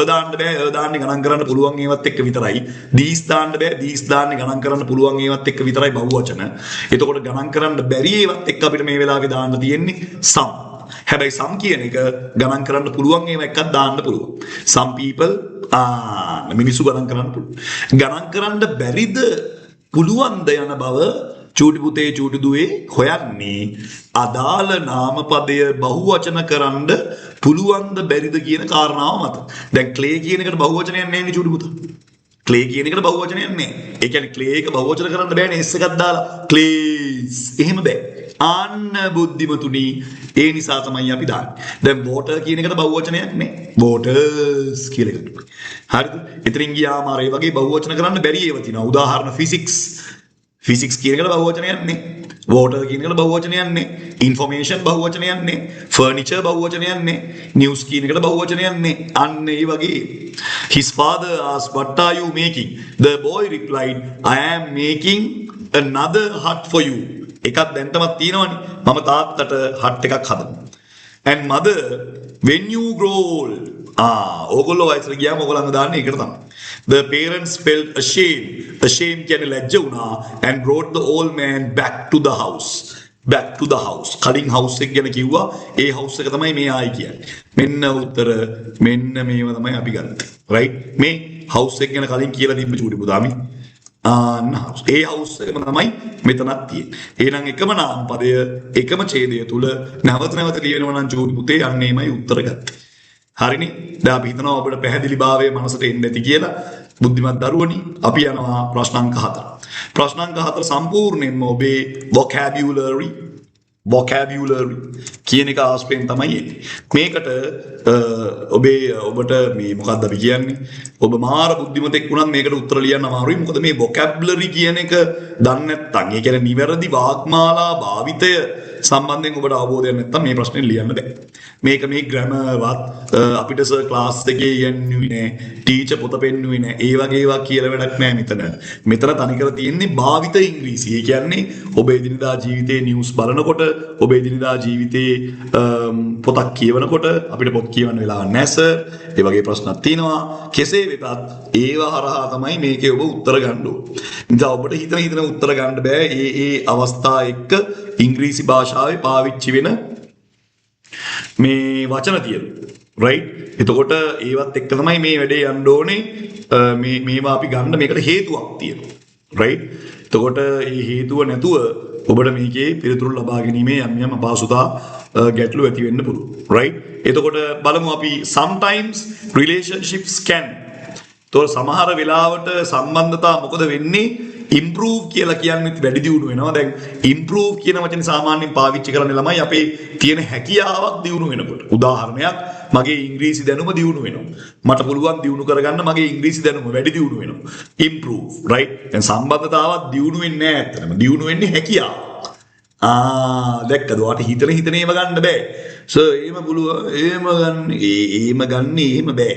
දාන්න බෑ දාන්නේ ගණන් කරන්න පුළුවන් ඒවත් එක්ක විතරයි. these දාන්න බෑ these දාන්නේ ගණන් කරන්න පුළුවන් ඒවත් එක්ක විතරයි බහුවචන. එතකොට ගණන් කරන්න බැරි ඒවත් එක්ක අපිට මේ වෙලාවේ දාන්න තියෙන්නේ some. හැබැයි some කියන එක ගණන් කරන්න පුළුවන් ඒවා එකක් දාන්න පුළුවන්. some people මිනිස්සු ගණන් කරන්න පුළුවන්. ගණන් කරන්න බැරිද පුළුවන්ද යන බව චූටි පුතේ චූටි දුවේ හොයන්නේ අදාළ නාමපදය බහුවචන කරන්න පුළුවන්ද බැරිද කියන කාරණාව මත. දැන් clay කියන එකට බහුවචනයක් නැහැ නේ චූටි පුතා. clay කියන එකට බහුවචනයක් නැහැ. ඒ කියන්නේ clay එක බහුවචන කරන්න බෑනේ s එකක් දාලා clays. එහෙම බෑ. ආන්න බුද්ධිමතුනි ඒ නිසා තමයි අපි දාන්නේ. දැන් water කියන එකට බහුවචනයක් නැහැ. waters කියලා එකක්. හරිද? ඉතින් ගියාම අර ඒ වගේ බහුවචන කරන්න බැරි ඒවා තියෙනවා. උදාහරණ physics කියන එකට බහුවචනයක් නේ. water කියන එකට බහුවචනයක් නේ. information බහුවචනයක් නේ. furniture බහුවචනයක් නේ. news කියන එකට බහුවචනයක් නේ. අන්න ඒ වගේ. His father asked, "What are you making?" The boy replied, "I am making another hut for you." එකක් දැන් තමයි තියෙනවනේ. මම තාත්තට hut එකක් හදනවා. And mother, when you grow old. ඕගොල්ලෝ වයසට ගියාම ඕගොල්ලන්ව දාන්නේ ඒකට තමයි. The parents felt ashamed. Ashamed කියන්නේ ලැජ්ජ වුණා and brought the old man back to the house. Back to the house. කලින් house එක ගැන කිව්වා. ඒ house එක තමයි මේ ආයි කියන්නේ. මෙන්න උත්තර මෙන්න මේව තමයි අපි ගත්තේ. right? මේ house එක ගැන කලින් කියලා තිබ්බ චූටි පුතාමි. house. ඒ house එකම තමයි මෙතනක් තියෙන්නේ. එහෙනම් එකම නාමපදය එකම ඡේදය තුල නැවත නැවත ලියනවා නම් චූටි පුතේ අන්නේමයි උත්තර ගත්තේ. හරිනේ. දැන් අපි හිතනවා ඔබට පැහැදිලිභාවයේ මනසට එන්නේ නැති කියලා. බුද්ධිමත් දරුවනි අපි යනවා ප්‍රශ්න අංක 4. ප්‍රශ්න අංක 4 සම්පූර්ණයෙන්ම ඔබේ vocabulary කියන එක ආස්පෙන් තමයි එන්නේ. මේකට ඔබට මේ මොකක්ද අපි කියන්නේ? ඔබ මාර බුද්ධිමතෙක් වුණත් මේකට උත්තර ලියන්න අමාරුයි. මොකද මේ vocabulary කියන එක දන්නේ නැත්නම් ඒ කියන්නේ නිවැරදි වාග්මාලා භාවිතය සම්බන්ධයෙන් ඔබට අවබෝධයක් නැත්නම් මේ ප්‍රශ්නේ ලියන්න බෑ. මේක මේ ග්‍රැමර්වත් අපිට සර් ක්ලාස් එකේ ඉගෙනුවේ නෑ. ටීචර් පොත පෙන්නුවේ නෑ. ඒ වගේ ඒවා කියලා වැඩක් නෑ මෙතන. මෙතන තනිකර තියෙන්නේ භාවිත ඉංග්‍රීසි. ඒ කියන්නේ ඔබ එදිනදා ජීවිතේ නිවුස් බලනකොට ඔබ එදිනදා ජීවිතේ පොතක් කියවනකොට අපිට පොත් කියවන්න වෙලාවක් නැහැ සර්. ඒ වගේ ප්‍රශ්නක් තියෙනවා. කෙසේ වෙතත් ඒවා හරහා තමයි මේකේ ඔබ උත්තර ගන්න ඕනේ. ඉතින් ඔබට හිතන උත්තර ගන්න බෑ. ඒ අවස්ථා එක්ක ඉංග්‍රීසි භාෂාවේ පාවිච්චි වෙන මේ වචන තියෙනවා. right? එතකොට ඒවත් එක්ක තමයි මේ වැඩේ යන්න ඕනේ. මේවා අපි ගන්න මේකට හේතුවක් තියෙනවා. right? එතකොට මේ හේතුව නැතුව ඔබට මේකේ පිළිතුරු ලබා ගැනීමේ යම් අපහසුතා ගැටලු ඇති වෙන්න පුළුවන්. right? එතකොට බලමු අපි sometimes relationships can. එතකොට සමහර වෙලාවට සම්බන්ධතා මොකද වෙන්නේ? improve කියලා කියන්නේ වැඩි දියුණු වෙනවා. දැන් improve කියන වචනේ සාමාන්‍යයෙන් පාවිච්චි කරන්නේ ළමයි අපේ තියෙන හැකියාවක් දියුණු වෙනකොට. උදාහරණයක් මගේ ඉංග්‍රීසි දැනුම දියුණු වෙනවා. මට පුළුවන් දියුණු කරගන්න මගේ ඉංග්‍රීසි දැනුම වැඩි දියුණු වෙනවා. improve right? දැන් සම්බන්ධතාවක් දියුණු වෙන්නේ නැහැ ඇත්තටම. දියුණු වෙන්නේ හැකියාව. දැක්කද? ඔයාට හිතන ඒව ගන්න බෑ. සර් එහෙම පුළුවන් එහෙම ගන්න එහෙම බෑ.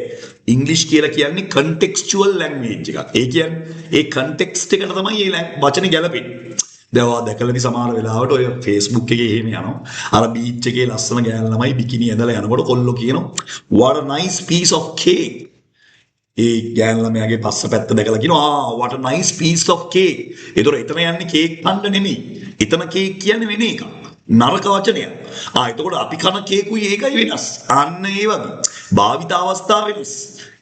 ඉංග්‍රීසි කියලා කියන්නේ contextual language එකක්. ඒ කියන්නේ ඒ context එකට තමයි මේ වචනේ ගැලපෙන්නේ. දැන් ඔයා දැකලානි සමහර වෙලාවට ඔය Facebook එකේ එහෙම යනවා. අර බීච් එකේ ලස්සන ගෑනු ළමයි බිකිනි ඇඳලා යනකොට කොල්ලෝ කියනවා what a nice piece of cake. ඒ ගෑනු ළමයාගේ පස්ස පැත්ත දැකලා කියනවා what a nice piece of cake. ඒතර එතන යන්නේ කේක් පණ්ඩ නෙමෙයි. එතන කේක් කියන්නේ වෙන එකක්. නරක වචනයක්. එතකොට අපි කන කේකුයි ඒකයි වෙනස්. අන්න ඒ වගේ. භාවිත අවස්ථා වෙනස්.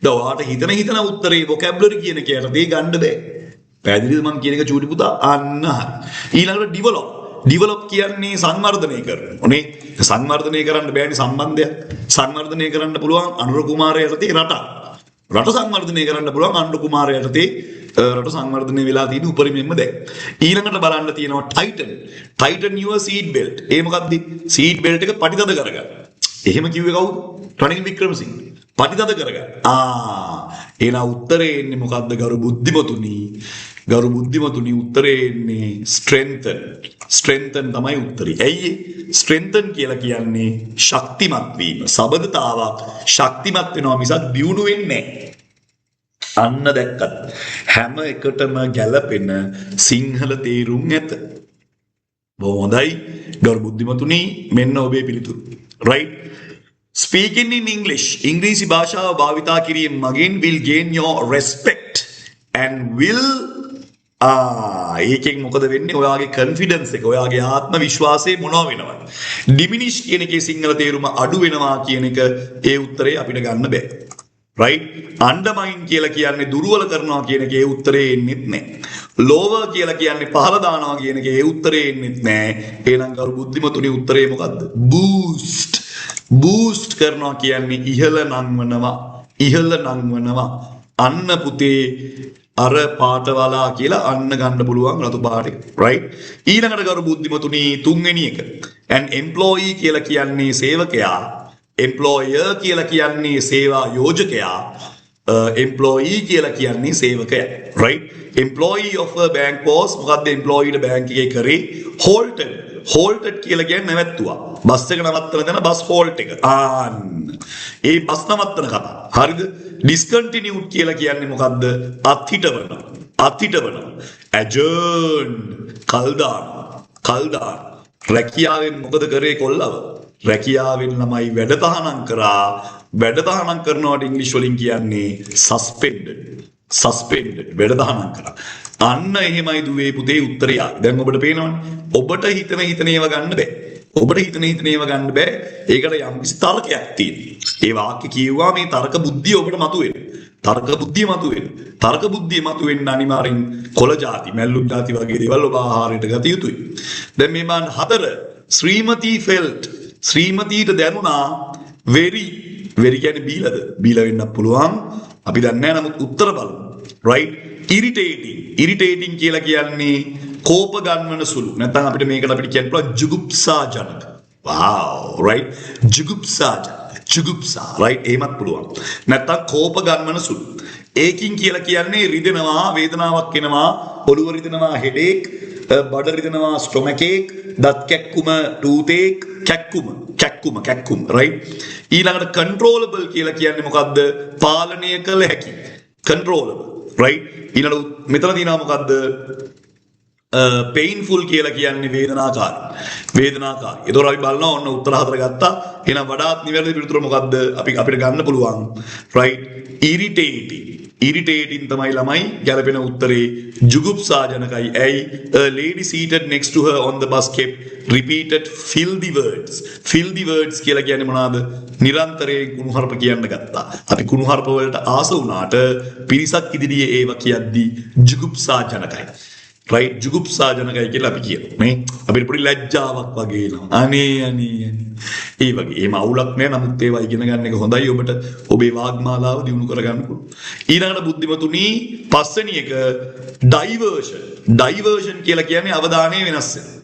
දැන් ඔයාට හිතන උත්තරේ vocabulary කියන කයට දෙය ගන්න බෑ. පැහැදිලිද මම කියන එක චූටි පුතා? අන්න හරි. ඊළඟට ඩිවලොප් කියන්නේ සංවර්ධනය කරනවා නේ. සංවර්ධනය කරන්න බෑනේ සම්බන්ධයක්. සංවර්ධනය කරන්න පුළුවන් අනුර කුමාරය යටතේ රට සංවර්ධනය කරන්න පුළුවන් අනුර කුමාරය යටතේ රට සංවර්ධනය වෙලා තියෙන උපරිමයෙන්ම දැන්. ඊළඟට බලන්න තියෙනවා ටයිටන් your seat belt. ඒ මොකද්ද? seat belt එක පටිතද කරගන්න. එහෙම කිව්වේ කවුද? රනිල් වික්‍රමසිංහ. පටිතද කරගන්න. එහෙනම් උත්තරේ එන්නේ මොකද්ද ගරු බුද්ධිමතුනි? ගරු බුද්ධිමතුනි උත්තරේ එන්නේ strengthen තමයි උත්තරේ. ඇයි strengthen කියලා කියන්නේ ශක්තිමත් වීම. සබඳතාවක් ශක්තිමත් වෙනවා මිසක් දියුණු වෙන්නේ නැහැ. අන්න දැක්කත් හැම එකටම ගැළපෙන සිංහල තේරුම් ඇත. බොහොම හොඳයි ගරු බුද්ධිමතුනි මෙන්න ඔබේ පිළිතුරු. right? Speaking in English, ඉංග්‍රීසි භාෂාව භාවිතා කිරීම මගින් will gain your respect and will ඒකෙන් මොකද වෙන්නේ? ඔයාගේ confidence එක, ඔයාගේ ආත්ම විශ්වාසය මොනවා වෙනවද? diminish කියන එකේ සිංහල තේරුම අඩු වෙනවා කියන එක ඒ උත්තරේ අපිට ගන්න බෑ. right? undermine කියලා කියන්නේ දුර්වල කරනවා කියන එකේ උත්තරේ එන්නේත් නැහැ. lower කියලා කියන්නේ පහළ දානවා කියන එකේ ඒ උත්තරේ එන්නේත් නැහැ. එහෙනම් කරු බුද්ධිමතුනි උත්තරේ මොකද්ද? බූස්ට් කරනවා කියන්නේ ඉහළ නංවනවා. අන්න පුතේ අර පාටවලා කියලා අන්න ගන්න පුළුවන් රතු පාටේ. right? ඊළඟට කරු බුද්ධිමතුනි තුන්වෙනි එක. an employee කියලා කියන්නේ සේවකයා. employer කියලා කියන්නේ සේවා යෝජකයා. employee කියලා කියන්නේ සේවකයා. right? employee of a bank was මොකද්ද employee ට බැංක් එකේ කරේ? halted කියලා කියන්නේ නැවැත්තුවා. බස් එක නවත්තන තැන බස් halt එක. ඒ බස් නවත්තන කතාව. හරිද? discontinued කියලා කියන්නේ මොකද්ද? අත්හිටවනවා. adjourned කල් දානවා. රැකියාවෙන් මොකද කරේ කොල්ලව? රැකියාවෙන් ළමයි වැඩ තහනම් කරා. වැඩ තහනම් කරනවට ඉංග්‍රීසි වලින් කියන්නේ suspended වැඩ තහනම් කරා. අන්න එහෙමයි දුවේ පුතේ උත්තරය. දැන් ඔබට පේනවනේ. ඔබට හිතන ඒවා ගන්න බෑ. ඒකට යම්කිසි තර්කයක් තියෙනවා. ඒ වාක්‍ය කියුවා මේ තර්ක බුද්ධිය ඔබට මතුවෙන. තර්ක බුද්ධිය මතුවෙන්න අනිවාර්යෙන් කොළ ಜಾති, මැල්ලුම් ಜಾති වගේ දේවල් ඔබ ආහාරයට ගත යුතුයි. දැන් මේ මාන 4 ශ්‍රීමති felt ශ්‍රීමතිට දැනුණා very කියන්නේ බීලා වෙන්න පුළුවන්. අපි දන්නේ නැහැ නමුත් උත්තර බලමු. right? irritating කියලා කියන්නේ කෝප ගන්නවන සුළු. නැත්නම් අපිට කියන්න පුළුවන් ජුගුප්සාජනක. wow, right? ජුගුප්සා, right? එහෙමත් පුළුවන්. නැත්නම් කෝප ගන්නවන සුළු. ඒකින් කියලා කියන්නේ රිදෙනවා, වේදනාවක් එනවා, ඔළුව රිදෙනවා, headache, බඩ රිදෙනවා, stomach ache, දත් කැක්කුම, toothache, කැක්කුම, right? ඊළඟට controllable කියලා කියන්නේ මොකද්ද? පාලනය කළ හැකි. controllable, right? ඊළඟ මෙතන තියෙනවා මොකද්ද? painful කියලා කියන්නේ වේදනාකාරී. ඒතකොට අපි බලනවා ඔන්න උත්තර 4 ගත්තා. එහෙනම් වඩාත් නිවැරදි පිළිතුර මොකද්ද? අපිට ගන්න පුළුවන්. right? irritating තමයි ළමයි ගැලපෙන උත්තරේ ජුගුප්සාජනකයි. ඇයි? a lady seated next to her on the bus kept repeated filthy words කියලා කියන්නේ මොනවාද? නිරන්තරයෙන් කුණුහරුප කියන්න ගත්තා. අපි කුණුහරුප වලට ආස වුණාට පිරිසක් ඉදිරියේ ඒව කියද්දී ජුගුප්සාජනකයි. right? ජුගුප්සාජනකයි කියලා අපි කියනවා නේ. අපිට පොඩි ලැජ්ජාවක් වගේ එනවා. අනේ. ඒ වගේ. එහෙම අවුලක් නෑ. නමුත් ඒවා ඉගෙන ගන්න එක හොඳයි ඔබට. ඔබේ වාග්මාලාව දියුණු කරගන්න පුළුවන්. ඊළඟට බුද්ධිමතුනි පස්වෙනි එක diversion කියලා කියන්නේ අවධානය වෙනස් වෙනවා.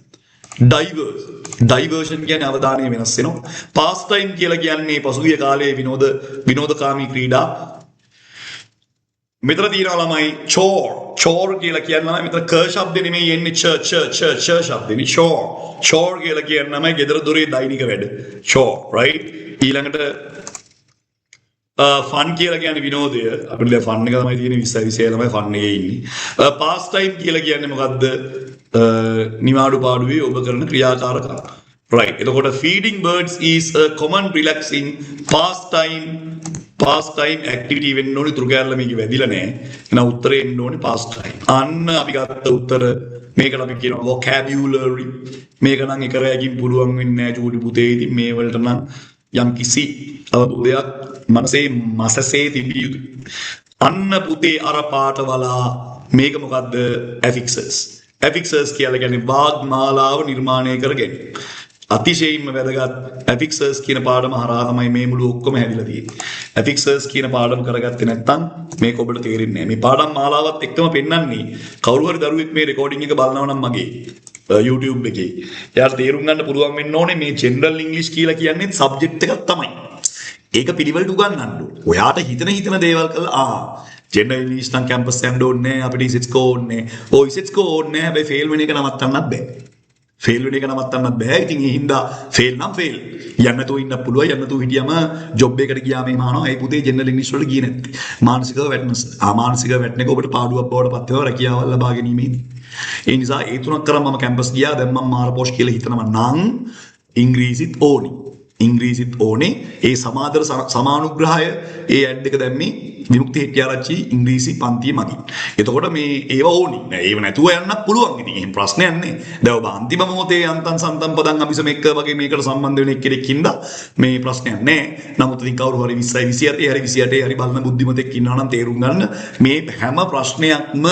diversion කියන්නේ අවධානය වෙනස් වෙනවා. past time කියලා කියන්නේ පසුගිය කාලයේ විනෝදකාමී ක්‍රීඩා. මෙතන තියෙනවා ළමයි chore කියලා කියන්නේ මෙතන ක ශබ්දෙ නෙමෙයි එන්නේ ch ශබ්දෙනේ chore කියලා කියන්නේ තමයි ගෙදර දොරේ දෛනික වැඩ chore, right? ඊළඟට fun කියලා කියන්නේ විනෝදය. අපිට දැන් fun එක තමයි තියෙන්නේ 20 ළමයි fun එකේ ඉන්නේ. past time කියලා කියන්නේ මොකද්ද? නිවාඩු පාඩුවේ ඔබ කරන ක්‍රියාකාරකම්. right? එතකොට feeding birds is a common relaxing past time activity වෙන්න ඕනේ. තුරු කැලල මේක වැදිලා නැහැ. එහෙනම් උත්තරේ එන්න ඕනේ past time. අන්න අපි ගත්ත උත්තර මේකට අපි කියනවා vocabulary. මේක නම් එක රැයකින් පුළුවන් වෙන්නේ නැහැ චූටි පුතේ. ඉතින් මේ වලට නම් යම් කිසි අවබෝධයක් මනසේ තිබිය යුතුයි. අන්න පුතේ අර පාට වලා මේක මොකද්ද? affixes. affixes කියලා කියන්නේ වාග් මාලාව නිර්මාණය කර ගැනීම. අතිශයින්ම වැදගත් affixes කියන පාඩම හරහා තමයි මේ මුළු ඔක්කොම හැදිලා තියෙන්නේ. affixes කියන පාඩම කරගත්තේ නැත්නම් මේක ඔබට තේරෙන්නේ නැහැ. මේ පාඩම් මාලාවත් එක්කම පෙන්වන්නේ කවුරු හරි දරුවෙක් මේ රෙකෝඩින් එක බලනවා නම් මගේ YouTube එකේ. එයාට තේරුම් ගන්න පුළුවන් වෙන්න ඕනේ මේ general English කියලා කියන්නේ subject එකක් තමයි. ඒක පිළිවෙලට උගන්වන්න ඕනේ. ඔයාට හිතන දේවල් කළා general English නම් campus යන්න ඕනේ අපිට ඉසෙට්ස් කෝ ඕනේ. ඉසෙට්ස් කෝ ඕනේ හැබැයි ෆේල් වෙන එක නවත්තන්නත් බෑ. ෆේල් වෙන එක නවත්තන්නත් බෑ. ඉතින් ඒ හින්දා ෆේල් නම් ෆේල්. යන්න තෝ ඉන්න පුළුවන්. යන්න තෝ හිටියම ජොබ් එකකට ගියාම මේ මහනවා ඒ පුතේ general English වලට ගියේ නැත්තේ. මානසිකව වැටෙනස. මානසිකව වැටෙන එක ඔබට පාඩුවක් බවට පත් වෙනවා රැකියාවල් ලබා ගැනීමේදී. ඒ නිසා ඒ තුනක් කරා මම කැම්පස් ගියා. දැන් මම මාර පොෂ් කියලා හිතනවා නම් ඉංග්‍රීසිත් ඕනි. ඉංග්‍රීසිත් ඕනේ. ඒ සමාදර සමානුග්‍රහය ඒ ඇඩ් එක දැම්මේ විමුක්ති හෙට්ටිආරච්චි ඉංග්‍රීසි පන්තිය මගින්. එතකොට මේ ඒව ඕනි. නෑ ඒව නැතුව යන්නත් පුළුවන්. ඉතින් එහෙම ප්‍රශ්නයක් නෑ. දැන් ඔබ අන්තිම මොහොතේ යන්තම් සන්තම් පදන් අபிසමෙක්ක වගේ මේකට සම්බන්ධ වෙන එක්කෙනෙක් ඉඳලා මේ ප්‍රශ්නයක් නෑ. නමුත් ඉතින් කවුරු හරි 20යි 27යි හරි 28යි හරි බලන බුද්ධිමතෙක් ඉන්නවා නම් තේරුම් ගන්න මේ හැම ප්‍රශ්නයක්ම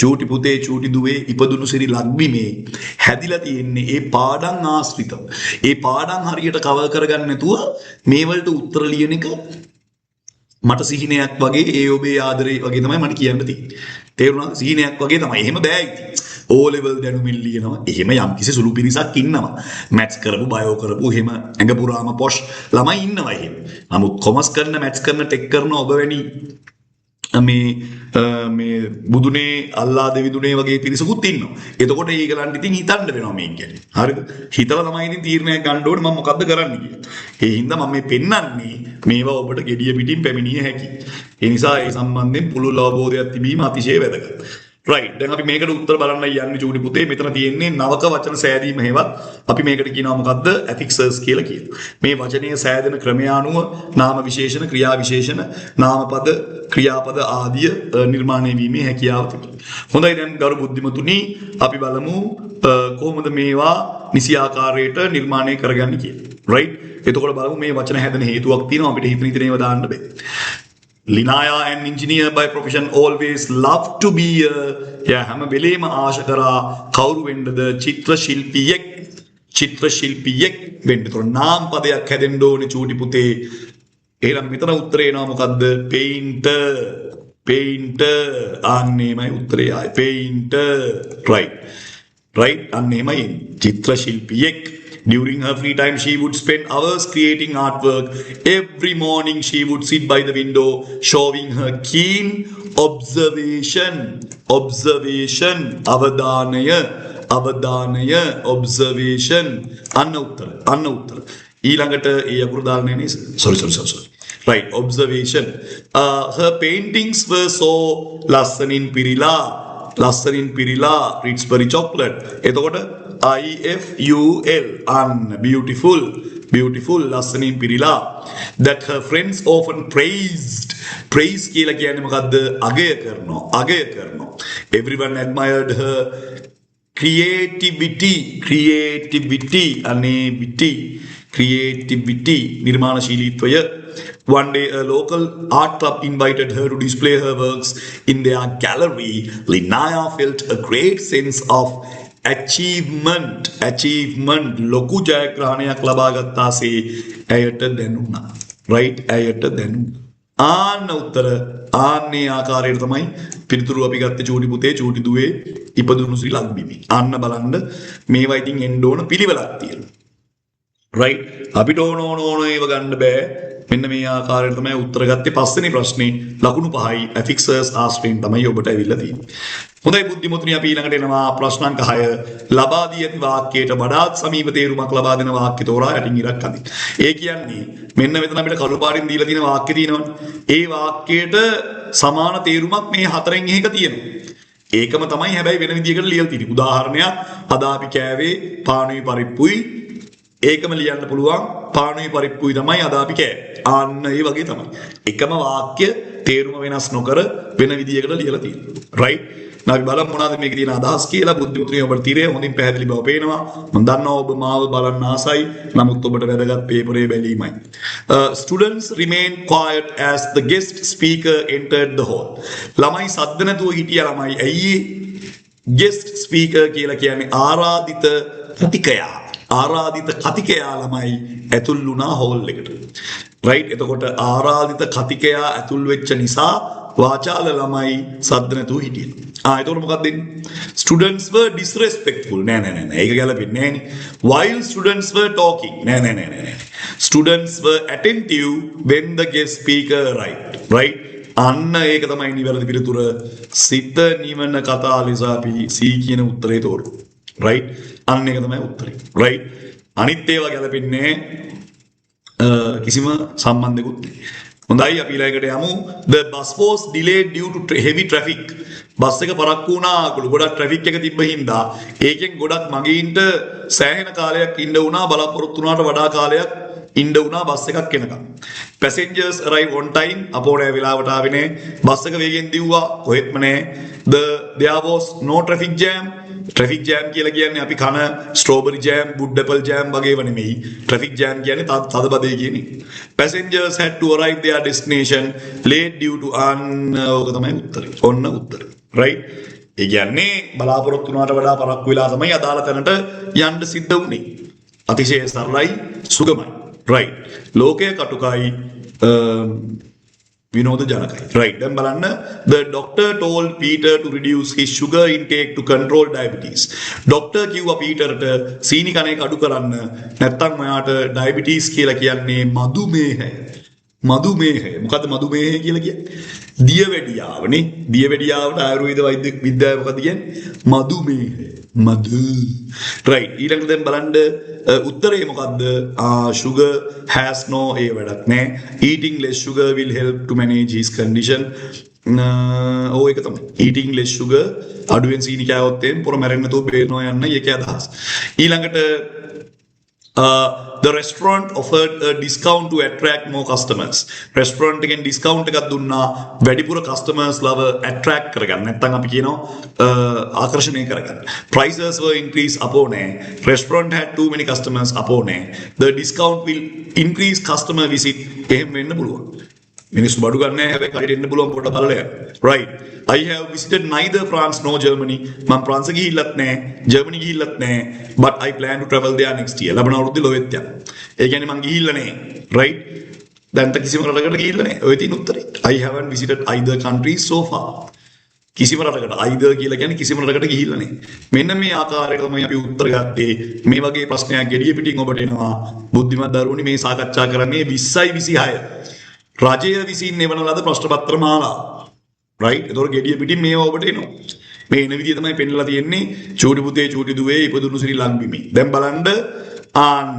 චූටි පුතේ චූටි දුවේ ඉපදුණු සිරි ලක්බිමේ හැදිලා තියෙන්නේ ඒ පාඩම් ආශ්‍රිතව. ඒ පාඩම් හරියට කවර් කරගන්න නැතුව මේ වලට උත්තර ලියන එක මට සිහිනයක් වගේ ඒ ඔබේ ආදරේ වගේ තමයි මට කියන්න තියෙන්නේ. තේරුණාද? සිහිනයක් වගේ තමයි. එහෙම බෑ ඉතින්. O level දැනුමින් ලියනවා. එහෙම යම්කිසි සුළු පිරිසක් ඉන්නවා. මැත්ස් කරපු, බයෝ කරපු, එහෙම ඇඟ පුරාම පොෂ් ළමයි ඉන්නවා එහෙම. නමුත් කොමර්ස් කරන, මැත්ස් කරන, ටෙක් කරන ඔබ වැනි මේ බුදුනේ අල්ලා දෙවිදුනේ වගේ පිරිසකුත් ඉන්නවා. එතකොට ඒගලන්ට ඉතින් හිතන්න වෙනවා මේක ගැන. හරිද? හිතලා තමයි ඉතින් තීරණයක් ගන්න ඕනේ මම මොකද්ද කරන්න කියලා. ඒ හින්දා මම මේ පෙන්වන්නේ මේවා ඔබට gediya පිටින් පැමිණිය හැකි. ඒ නිසා ඒ සම්බන්ධයෙන් පුළුල් අවබෝධයක් තිබීම අතිශය වැදගත්. right දැන් අපි මේකට උත්තර බලන්න යන්නේ චූටි පුතේ. මෙතන තියෙන්නේ නවක වචන සෑදීම හේවත් අපි මේකට කියනවා මොකද්ද? affixes කියලා කියනවා. මේ වචනයේ සෑදෙන ක්‍රමය අනුව නාම විශේෂණ, ක්‍රියා විශේෂණ, නාමපද, ක්‍රියාපද ආදිය නිර්මාණය වීමේ හැකියාව තිබෙනවා. හොඳයි දැන් ගරු බුද්ධිමතුනි අපි බලමු කොහොමද මේවා නිසි ආකාරයට නිර්මාණය කරගන්නේ කියලා. right එතකොට බලමු මේ වචන හැදෙන හේතුවක් තියෙනවා අපිට හිතන ඒවා දාන්න බෑ. Linaya, an engineer by profession, always loved to be හැම වෙලේම ආශා කරා කවුරු වෙන්නද? චිත්‍ර ශිල්පියෙක්. චිත්‍ර ශිල්පියෙක් වෙන්න. ඒතර නාම පදයක් හැදෙන්න ඕනේ චූටි පුතේ. එහෙනම් මෙතන උත්තරේ එනවා මොකද්ද? painter. painter අන්නේමයි උත්තරේ ආයි. painter right අන්නේමයි Chitra ශිල්පියෙක්. During her free time, she would spend hours creating artwork. Every morning, she would sit by the window, showing her keen observation. Avadanaya, observation. Anna uttar. ඊළඟට ඒ අකුරු දාන්නේ නේ. Sorry. Right, observation. Her paintings were so ලස්සනින් පිරිලා, Ritz-Berry chocolate. එතකොට IFUL and beautiful ලස්සනින් පිරිලා. That her friends often praised. Praise කියලා කියන්නේ මොකද්ද? අගය කරනවා. Everyone admired her creativity නිර්මාණශීලීත්වය. One day, a local art club invited her to display her works in their gallery. Linaya felt a great sense of achievement ලොකු ජයග්‍රහණයක් ලබා ගත්තාසේ ඇයට දැනුණා. right ඇයට දැනුණා. උත්තර ආන්නේ ආකාරයට තමයි පිළිතුරු අපි ගත්තේ චූටි පුතේ චූටි දුවේ ඉපදුණු ශ්‍රී ලංබිමි. අන්න බලන්න මේවා ඉතින් එන්න ඕන පිළිවෙලක් තියෙනවා. right අපිට ඕන ඒව ගන්න බෑ. මෙන්න මේ ආකාරයට තමයි උත්තර ගත්තේ. පස්වෙනි ප්‍රශ්නේ ලකුණු 5යි affixes ආශ්‍රයෙන් තමයි ඔබට ඇවිල්ලා තියෙන්නේ. හොඳයි බුද්ධිමතුනි අපි ඊළඟට එනවා ප්‍රශ්න අංක 6. ලබා දී ඇති වාක්‍යයට වඩාත් සමීප තේරුමක් ලබා දෙන වාක්‍ය තෝරා යටින් ඉරක් අදින්න. ඒ කියන්නේ මෙන්න මෙතන අපිට කළු පාටින් දීලා තියෙන වාක්‍ය තියෙනවනේ. ඒ වාක්‍යයට සමාන තේරුමක් මේ හතරෙන් එකක තියෙනවා. ඒකම තමයි හැබැයි වෙන විදිහකට ලියලා තියෙන්නේ. උදාහරණයක් අද අපි කෑවේ පානුයි පරිප්පුයි. ඒකම ලියන්න පුළුවන් පානුයි පරිප්පුයි තමයි අද අපි කෑවේ. අන්න ඒ වගේ තමයි. එකම වාක්‍ය තේරුම වෙනස් නොකර වෙන විදියකට ලියලා තියෙනවා right අපි බලමු මොනවද මේකේ තියෙන අදහස් කියලා බුද්ධිමුත්‍රි ඔබට තිරේ හොඳින් පැහැදිලි බව පේනවා මම දන්නවා ඔබ මාව බලන්න ආසයි නමුත් ඔබට වැදගත් පේපරේ බැලීමයි students remain quiet as the guest speaker entered the hall ළමයි සද්ද නැතුව හිටියා ළමයි ඇයි guest speaker කියලා කියන්නේ ආරාධිත කතිකයා ළමයි ඇතුල් වුණා හෝල් එකට right එතකොට ආරාධිත කතිකයා ඇතුල් වෙච්ච නිසා වාචාල ළමයි සද්ද නැතුව හිටියා එතකොට මොකක්ද දෙන්නේ students were disrespectful නෑ ඒක ගැලපෙන්නේ නෑනේ while students were talking නෑ students were attentive when the guest speaker arrived right අන්න ඒක තමයි නිවැරදි පිළිතුර සිත නිවන කතා ලෙස අපි C කියන උත්තරේ තෝරමු right අන්න ඒක තමයි උත්තරේ right අනිත් ඒවා ගැලපෙන්නේ කිසිම සම්බන්ධයක්වත් නැහැ හොඳයි අපි ඊළඟට යමු the bus was delayed due to heavy traffic bus එක පරක්කු වුණා ගොඩක් ට්‍රැෆික් එක තිබ්බ හින්දා ඒකෙන් ගොඩක් මගීන්ට සෑහෙන කාලයක් ඉන්න වුණා බලාපොරොත්තු වුණාට වඩා කාලයක් ඉන්න වුණා බස් එකක් එනකම් passengers arrive on time අපෝරේ වෙලාවට ආවේ නේ බස් එක වේගෙන් දිව්වා කොහෙත්ම නෑ there was no traffic jam traffic jam කියලා කියන්නේ අපි කන strawberry jam wood apple jam වගේව නෙමෙයි traffic jam කියන්නේ තදබදේ කියන්නේ passengers had to arrive their destination late due to ඕක තමයි උත්තරේ ඔන්න උත්තරේ right ඒ කියන්නේ බලාපොරොත්තු වුණාට වඩා පරක්කු වෙලා තමයි අදාළ තැනට යන්න සිද්ධ වුනේ අතිශය සරලයි සුගමයි right ලෝකයේ කටුකයි විනෝද ජනකයි right දැන් බලන්න the doctor told Peter to reduce his sugar intake to control diabetes doctor කිව්වා පීටර්ට සීනි කන එක අඩු කරන්න නැත්තම් ඔයාට diabetes කියලා කියන්නේ මధుමේහය මොකද්ද මధుමේහය කියලා කියන්නේ දියවැඩියාවනේ දියවැඩියාවට ආයුර්වේද වෛද්‍ය විද්‍යාව මොකද්ද කියන්නේ මధుමේහය මදු right ඊළඟට දැන් බලන්න උත්තරේ මොකද්ද sugar has no ඒ වැඩක් නෑ eating less sugar will help to manage his condition ඒක තමයි eating less sugar අඩුවෙන් සීනි කෑවොත් එම් පොර මැරෙන්න නැතුව බේරනවා යන්න ඒකේ අදහස් ඊළඟට the restaurant offered a discount to attract more customers restaurant එකෙන් discount එකක් දුන්නා වැඩිපුර customers ලව attract කරගන්න නැත්නම් අපි කියනවා ආකර්ෂණය කරගන්න prices were increased අපෝනේ restaurant had too many customers අපෝනේ the discount will increase customer visit එහෙම වෙන්න පුළුවන් මිනිස්සු බඩු ගන්න නැහැ හැබැයි කඩේට එන්න පුළුවන් පොඩ බලලා right I have visited neither France nor Germany මම ප්‍රංශ ගිහිල්ලත් නැහැ ජර්මනි ගිහිල්ලත් නැහැ but I plan to travel there next year ලබන අවුරුද්දේ ලොවෙත් යනවා ඒ කියන්නේ මම ගිහිල්ලා නැහැ right දැන් කිසිම රටකට ගිහිල්ලා නැහැ ඔය තියෙන උත්තරේ I haven't visited either countries so far කිසිම රටකට either කියලා කියන්නේ කිසිම රටකට ගිහිල්ලා නැහැ මෙන්න මේ ආකාරයට තමයි අපි උත්තර ගත්තේ මේ වගේ ප්‍රශ්නයක් gediya පිටින් ඔබට එනවා බුද්ධිමත් දරුවනි මේ සාකච්ඡා කරන්නේ 20යි 26 රජය විසින් එවන ලද ප්‍රශ්න පත්‍ර මාලා right ඒතකොට gediya පිටින් මේව ඔබට එනවා මේ එන විදිය තමයි පෙන්නලා තියෙන්නේ චූටි පුතේ චූටි දුවේ ඉපදුණු ශ්‍රී ලංබිමේ දැන් බලන්න ආන්න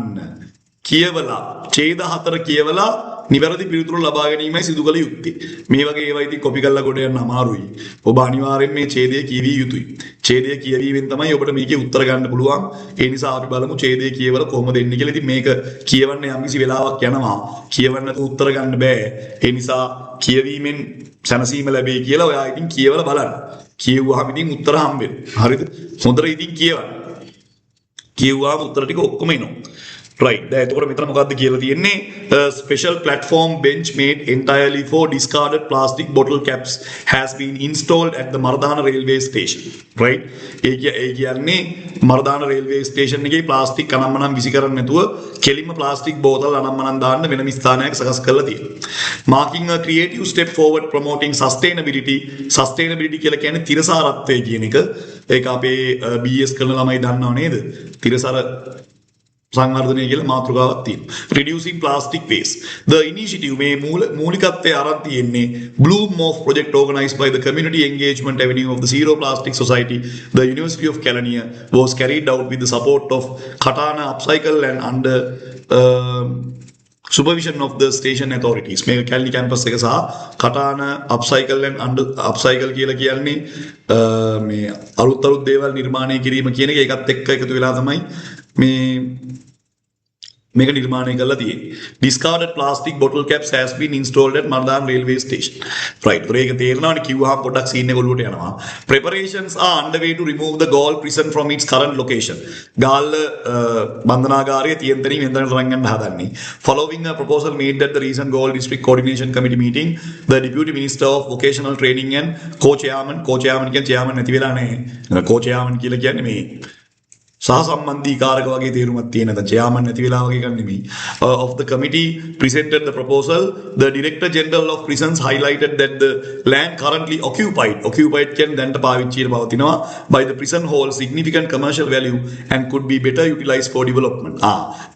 කියවලා ඡේද 4 කියවලා නිවැරදි පිළිතුරු ලබා ගැනීමයි සිදු කළ යුත්තේ මේ වගේ ඒවා ඉතින් කොපි කරලා කොට යන්න අමාරුයි ඔබ අනිවාර්යෙන් මේ ඡේදය කියවිය යුතුයි ඡේදය කියවීමෙන් තමයි ඔබට මේකේ උත්තර ගන්න පුළුවන් ඒ නිසා අපි බලමු ඡේදය කියවලා කොහොමද එන්නේ කියලා ඉතින් මේක කියවන්න යම්කිසි වෙලාවක් යනවා කියවන්න උත්තර ගන්න බෑ ඒ නිසා කියවීමෙන් සැනසීම ලැබෙයි කියලා ඔයා ඉතින් කියවලා බලන්න කියවුවාම ඉතින් උත්තර හම්බෙනවා හරිද හොඳට ඉතින් කියවුවාම උත්තර ටික ඔක්කොම එනවා right දැන් එතකොට මෙතන මොකද්ද කියලා තියෙන්නේ special platform bench made entirely for discarded plastic bottle caps has been installed at the Mardana railway station right ඒ කියන්නේ මර්දාන railway station එකේ plastic කනම්මනම් විසි කරන්නේ නැතුව කෙලින්ම plastic බෝතල් අනම්මනම් දාන්න වෙනම ස්ථානයක් සකස් කරලා තියෙනවා marking a creative step forward promoting sustainability කියලා කියන්නේ තිරසාරත්වය කියන එක ඒක අපේ BS කරන ළමයි දන්නව නේද තිරසාර සංවර්ධනය කියලා මාතෘකාවක් තියෙනවා reducing plastic waste the initiative මේ මූලිකත්වයේ අරන් තියෙන්නේ Bloom Morph project organized by the community engagement avenue of the Zero Plastic Society the University of Kelaniya was carried out with the support of Katana Upcycle and under supervision of the station authorities මේ Kelani campus එක සහ Katana Upcycle and under Upcycle කියලා කියන්නේ මේ අලුත් දේවල් නිර්මාණය කිරීම කියන එක ඒකත් එක්ක එකතු වෙලා තමයි මේ මේක නිර්මාණය කරලා තියෙන්නේ. Discarded plastic bottle caps has been installed at Mardan railway station. Right. ඒක තේරෙනවනේ කිව්වහම පොඩ්ඩක් සීන් එක ඔලුවට යනවා. Preparations are underway to remove the Gaul prison from its current location. Galle බන්ධනාගාරයේ තියෙන තැනින් වෙනතට අරන් යන්න හදන්නේ. Following a proposal made at the recent Gaul district coordination committee meeting, the deputy minister of vocational training and co-chairman කියන්නේ chairman නැති වෙලා නැහැ. co-chairman කියලා කියන්නේ මේ සහසම්බන්ධීකාරක වගේ තේරුමක් තියෙන නැත්නම් chairman නැති වෙලා වගේ එකක් නෙමෙයි. Of the committee presented the proposal, the director general of prisons highlighted that the land currently occupied කියන්නේ දැන්ට පාවිච්චියට පවතිනවා by the prison holds significant commercial value and could be better utilized for development.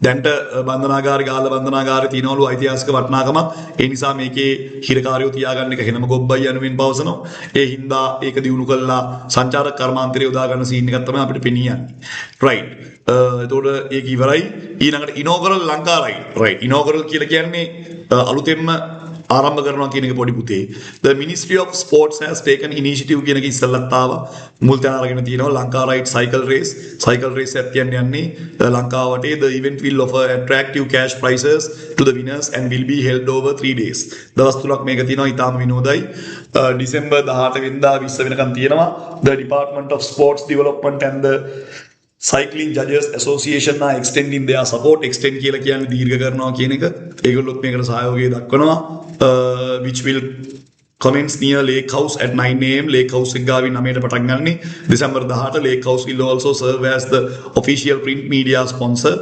දැන්ට බන්ධනාගාරේ ගාල්ල බන්ධනාගාරේ තියෙනවලු ඓතිහාසික වටිනාකමක්. ඒ නිසා මේකේ හිරකාරයෝ තියාගන්න එක හෙනම ගොබ්බයි යනුවෙන් පවසනවා. ඒ හින්දා ඒක දියුණු කළා සංචාරක කර්මාන්තරය යොදා ගන්න සීන් එකක් තමයි අපිට පෙනියන්නේ. Right. එතකොට ඒක ඉවරයි. ඊළඟට inaugural Lanka ride. Right. inaugural කියලා කියන්නේ අලුතෙන්ම ආරම්භ කරනවා කියන එක පොඩි පුතේ. The Ministry of Sports has taken initiative කියන එක ඉස්සෙල්ලත් ආවා. මුල් තැන අරගෙන තියෙනවා Lanka ride cycle race. cycle race එකක් කියන්නේ ලංකාව වටේ the event will offer attractive cash prizes to the winners and will be held over 3 days. දවස් 3ක් මේක තියෙනවා. ඊටාම විනෝදයි. December 18 වෙනිදා 20 වෙනකන් තියෙනවා. The Department of Sports Development and the Cycling Judges Association are extending their support. Extend කියලා කියන්නේ දීර්ඝ කරනවා කියන එක. ඒගොල්ලොත් මේකට සහයෝගය දක්වනවා. Which will commence near Lake House at 9 am. Lake House එක ගාවින් 9ට පටන් ගන්නේ. December 18 Lake House will also serve as the official print media sponsor.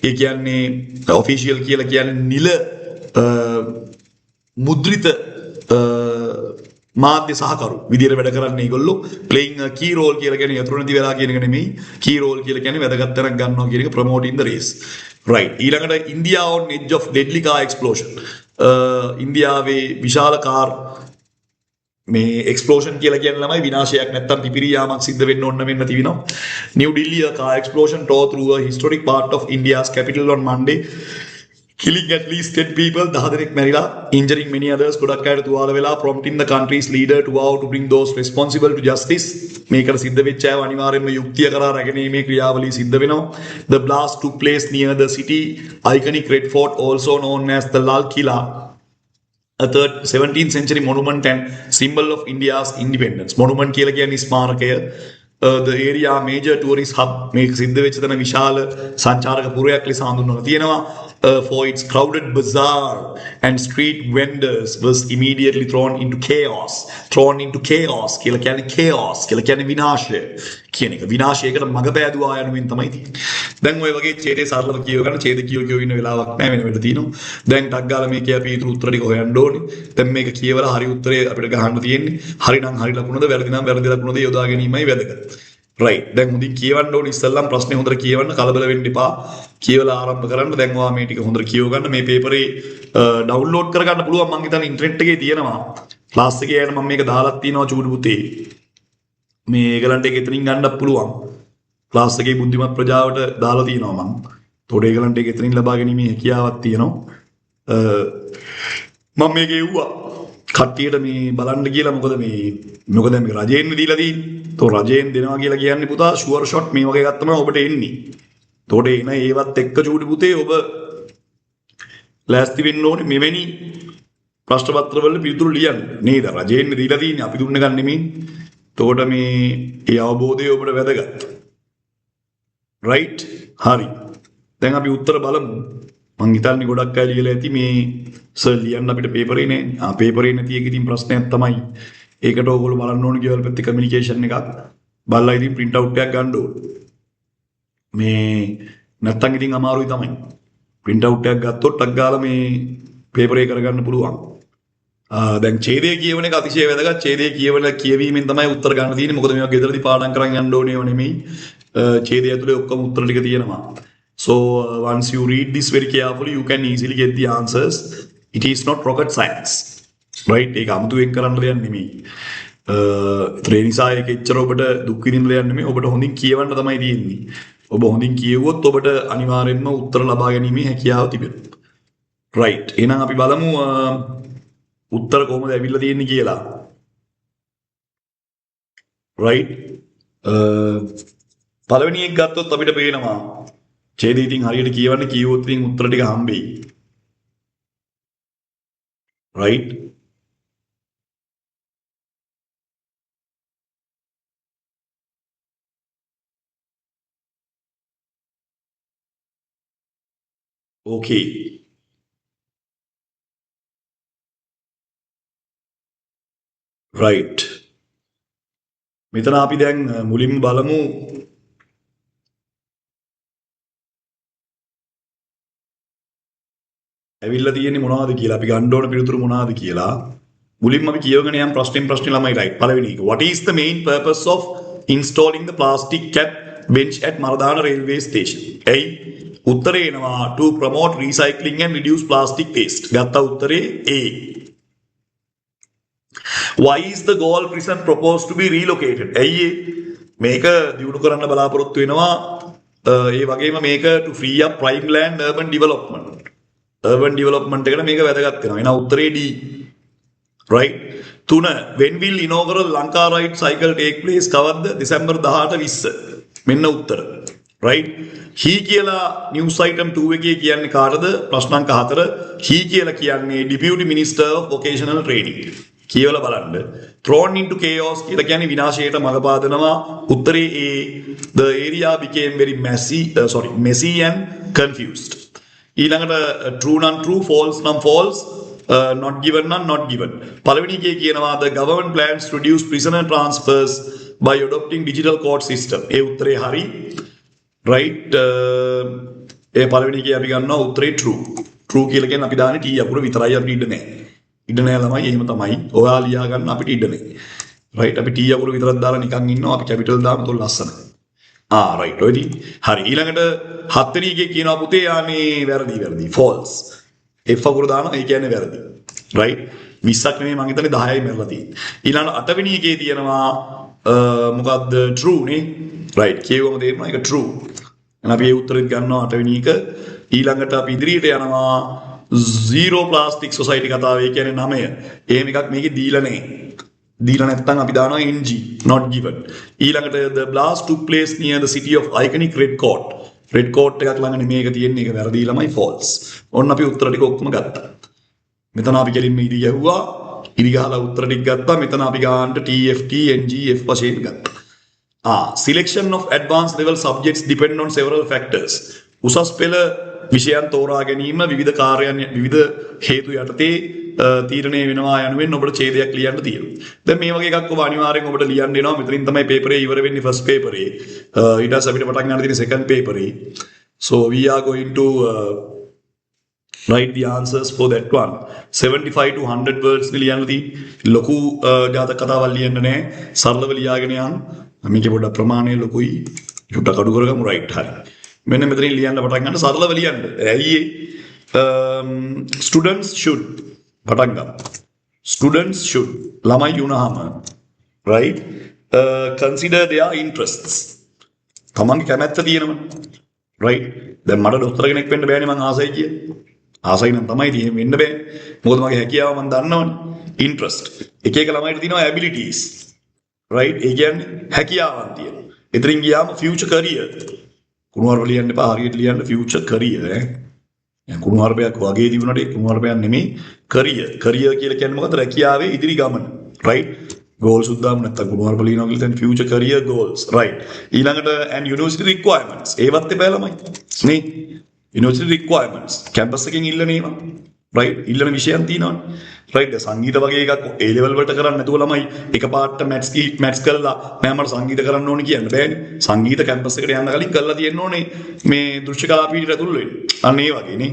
ඒ කියන්නේ official කියලා කියන්නේ නිල මුද්‍රිත මාධ්‍ය සහකරු විදියට වැඩ කරන්නේ ඒගොල්ලෝ playing a key role කියලා කියන්නේ යතුරු නැති වෙලා කියන එක නෙමෙයි key role කියලා කියන්නේ වැදගත් තැනක් ගන්නවා කියන එක promoting the race right ඊළඟට India on edge of deadly car explosion ඉන්දියාවේ විශාල කාර් මේ explosion කියලා කියන ළමයි විනාශයක් නැත්තම් පිපිරියාමක් සිද්ධ වෙන්න ඕන වෙන්න තිබෙනවා New Delhi a car explosion tore through a historic part of India's capital on Monday killing at least 10 people, 10 දෙනෙක් මැරිලා, injuring many others, ගොඩක් අයට තුවාල වෙලා, prompting the country's leader to vow to bring those responsible to justice. මේකට සිද්ධ වෙච්ච අය අනිවාර්යයෙන්ම යුක්තිය කරා රැගෙනීමේ ක්‍රියාවලිය සිද්ධ වෙනවා. The blast took place near the city iconic Red Fort, also known as the Lal Killa, a 17th century monument and symbol of India's independence. Monument කියලා කියන්නේ ස්මාරකය. The area major tourist hub මේක සිද්ධ වෙච්ච තැන විශාල සංචාරක පුරයක් ලෙස හඳුන්වලා තියෙනවා. For its crowded bazaar and street vendors was immediately thrown into chaos කියලා කියන්නේ chaos කියලා කියන්නේ විනාශය කියන එක විනාශයකට මඟ පෑදුවා යනුවෙන් තමයි තියෙන්නේ දැන් ඔය වගේ ඡේදේ සරලව කියව ගන්න ඡේද කියව ඉන්න වෙලාවක් නැහැ වෙන වෙලට තියෙනවා දැන් ටක් ගාලා මේකේ අපි ඊටු උත්තර ටික හොයන්න ඕනේ දැන් මේක කියවලා හරි උත්තරේ අපිට ගහන්න තියෙන්නේ හරි නම් හරි ලකුණද වැරදි නම් වැරදි ලකුණද යොදා ගැනීමයි වැදගත් right දැන් මුදින් කියවන්න ඕනේ ඉස්සෙල්ලම් ප්‍රශ්නේ හොඳට කියවන්න කලබල වෙන්න එපා කියවලා ආරම්භ කරන්න දැන් ඔයා මේ ටික හොඳට කියව ගන්න මේ පේපරේ ඩවුන්ලෝඩ් කරගන්න පුළුවන් මම හිතන්නේ ඉන්ටර්නෙට් එකේ තියෙනවා ක්ලාස් එකේ යන මම මේක දාලා තියෙනවා චූටි පුතේ මේ ඒගලන්ට ඒක එතනින් ගන්නත් පුළුවන් ක්ලාස් එකේ බුද්ධිමත් ප්‍රජාවට දාලා තියෙනවා මම තෝඩ ඒගලන්ට ඒක එතනින් ලබා ගැනීමේ හැකියාවක් තියෙනවා මම මේක එව්වා කට්ටියට මේ බලන්න කියලා මොකද මේ මේක රජයෙන් දීලා තියෙන්නේ තෝ රජයෙන් දෙනවා කියලා කියන්නේ පුතා ෂුවර් ෂොට් මේ වගේ එකක් තමයි ඔබට එන්නේ. තෝට එන ඒවත් එක්ක චූටි පුතේ ඔබ ලෑස්ති වෙන්න ඕනේ මෙවැනි ප්‍රශ්න පත්‍රවල පිළිතුරු ලියන්න. නේද? රජයෙන් දීලා තියෙන්නේ අපි දුන්න ගන්න නෙමෙයි. තෝට මේ ඒ අවබෝධය ඔබට වැදගත්. right? හරි. දැන් අපි උත්තර බලමු. මං හිතන්නේ ගොඩක් අය ලියලා ඇති මේ සර් ලියන්න අපිට පේපරේ නෑ. පේපරේ නැති එක ඉතින් ප්‍රශ්නයක් තමයි. ඒකට ඕගොල්ලෝ බලන්න ඕනේ ගෙවල් පැත්තේ කමියුනිකේෂන් එකක් බලලා ඉතින් print out එකක් ගන්න ඕනේ මේ නැත්තම් ඉතින් අමාරුයි තමයි print out එකක් ගත්තොත් ටක් ගාලා මේ පේපර් එක කරගන්න පුළුවන් දැන් ඡේදයේ කියවන එක අතිශය වැදගත් ඡේදයේ කියවීමෙන් තමයි උත්තර ගන්න තියෙන්නේ මොකද මේවා ගෙදරදී පාඩම් කරන් යන්න ඕනේ නෙමෙයි ඡේදය ඇතුලේ ඔක්කොම උත්තර ටික තියෙනවා so once you read this very carefully you can easily get the answers it is not rocket science right ඒක අමුතුවෙන් කරන්න දෙයක් නෙමෙයි ඒ නිසා ඒක එච්චර ඔබට දුක් විඳින්න දෙයක් නෙමෙයි ඔබට හොඳින් කියවන්න තමයි තියෙන්නේ ඔබ හොඳින් කියවුවොත් ඔබට අනිවාර්යෙන්ම උත්තර ලබා ගැනීමේ හැකියාව තිබෙනවා right එහෙනම් අපි බලමු උත්තර කොහොමද ඇවිල්ලා තියෙන්නේ කියලා right පළවෙනි එක ගත්තොත් අපිට පේනවා ඡේද ඉතින් හරියට කියවන්න කිව්වොත් ඉතින් උත්තර ටික හම්බෙයි. right? okay. right. මෙතන අපි දැන් මුලින්ම බලමු ඇවිල්ලා තියෙන්නේ මොනවද කියලා. අපි ගන්න ඕන පිළිතුරු මොනවද කියලා. මුලින්ම අපි කියවගෙන යම් ප්‍රශ්නෙන් ළමයි right. පළවෙනි එක. What is the main purpose of installing the plastic cap bench at Maradana railway station? A. උත්තරේ එනවා to promote recycling and reduce plastic waste. ගත්ත උත්තරේ A. Why is the Galle prison proposed to be relocated? ඇයි මේක දියුණු කරන්න බලාපොරොත්තු වෙනවා. ඒ වගේම මේක to free up prime land urban development. urban development එකට මේක වැදගත් වෙනවා. එහෙනම් උත්තරේ D. right? 3. When will inaugural Lanka Ride cycle take place? කවද්ද? December 18 20. මෙන්න උත්තර. right? he කියලා news item 2 එකේ කියන්නේ කාටද? ප්‍රශ්න අංක 4. he කියලා කියන්නේ deputy minister of vocational training. කියවලා බලන්න. thrown into chaos කියලා කියන්නේ විනාශයට මඟ පාදනවා. උත්තරේ A. the area became very messy and confused. ඊළඟට true non true false non false not given non not given. පළවෙනි එකේ කියනවා the government plans to reduce prisoner transfers by adopting digital court system. ඒ උත්තරේ හරි. right? ඒ පළවෙනි එකේ අපි ගන්නවා උත්තරේ true. true කියලා කියන්නේ අපි දාන්නේ T අකුර විතරයි අපිට ඉඩ නැහැ. ඉඩ නැහැ ළමයි එහෙම තමයි. ඔයා ලියා ගන්න අපිට ඉඩ නැහැ. right? අපි T අකුර විතරක් දාලා නිකන් ඉන්නවා. අපි කැපිටල් දාමු තොල් ලස්සනයි. right. ඔයදී හරි. ඊළඟට හත්වෙනි එකේ කියනවා පුතේ යානේ වැරදි false. F අකුර දානවා ඒ කියන්නේ වැරදි. right? 20ක් නෙමෙයි මං හිතන්නේ 10යි මෙරලා තියෙන්නේ. ඊළඟ අටවෙනි එකේ තියෙනවා මොකද්ද true නේ. right. කියවම තේරෙනවා ඒක true. එහෙනම් අපි ඒ උත්තරෙත් ගන්නවා අටවෙනි එක. ඊළඟට අපි ඉදිරියට යනවා zero plastic society කතාව. ඒ කියන්නේ 9. එහෙම එකක් මේකේ දීලා නැහැ. දීලා නැත්නම් අපි දානවා NG not given. ඊළඟට the blast took place near the city of iconic red court. red court එකක් ළඟ මේක තියෙන්නේ. ඒක වැරදි ළමයි false. ඔන්න අපි උත්තර ටික ඔක්කොම ගත්තා. මෙතන අපි කෙලින්ම ඉරි ගැහුවා. ඉරි ගහලා උත්තර ටික ගත්තා. මෙතන අපි ගන්නට TFT NG F වශයෙන් ගත්තා. Selection of advanced level subjects depend on several factors. උසස් පෙළ විෂයන් තෝරා ගැනීම විවිධ හේතු යටතේ තීරණය වෙනවා යනුවෙන් ඔබට ඡේදයක් ලියන්න තියෙනවා. දැන් මේ වගේ එකක් ඔබ අනිවාර්යෙන් ඔබට ලියන්න වෙනවා. මෙතනින් තමයි පේපරේ ඉවර වෙන්නේ ෆස්ට් පේපරේ. ඊට පස්සේ අපිට පටන් ගන්න තියෙන්නේ second පේපරේ. So we are going to write the answers for that one. 75 to 100 words ලියන්න තියෙන්නේ. ලොකු ජාතක කතාවල් ලියන්න නැහැ. සරලව ලියාගෙන යන්න. මේකේ පොඩ්ඩක් ප්‍රමාණය ලොකුයි. චුට්ටක් අඩු කරගමු. right හරි. මෙන්න මෙතනින් ලියන්න පටන් ගන්න සරලව ලියන්න. ඇයි students should පටන් ගන්න. Students should ළමයි වුණාම right consider their interests. තමන්ගේ කැමැත්ත තියෙනවනේ. right? දැන් මට දොස්තර කෙනෙක් වෙන්න බෑනේ මං ආසයි කිය. ආසයි නම් තමයි තියෙන්නේ වෙන්න බෑ. මොකද මගේ හැකියාව මං දන්නවනේ. interest. එක ළමයිට තියෙනවා abilities. right? ඒ කියන්නේ හැකියාවන් තියෙනවා. එතනින් ගියාම future career. කුණුවරප ලියන්න එපා හරියට ලියන්න future career ඈ. කුණුවරපයක් වගේ දිනුනට කුණුවරපයක් නෙමෙයි career. career කියලා කියන්නේ මොකද? රැකියාවේ ඉදිරි ගමන. right? goals උදාම නැත්තම් කුණුවරප ලියනවා කියලා කියන්නේ future career goals. right? ඊළඟට and university requirements. ඒවත් එපා ළමයි. නේ? university requirements. campus එකෙන් ඉල්ලන ඒවා. right? ඉල්ලන විෂයන් තියෙනවනේ. right? සංගීත වගේ එකක් A level වලට කරන්නේ නැතුව ළමයි එකපාරට maths කරලා මම මට සංගීත කරන්න ඕනේ කියන්න බෑනේ. සංගීත කැම්පස් එකට යන්න කලින් කරලා තියෙන්න ඕනේ මේ දෘශ්‍ය කලා පීඨයට ඇතුල් වෙන්න. අන්න ඒ වගේ නේ.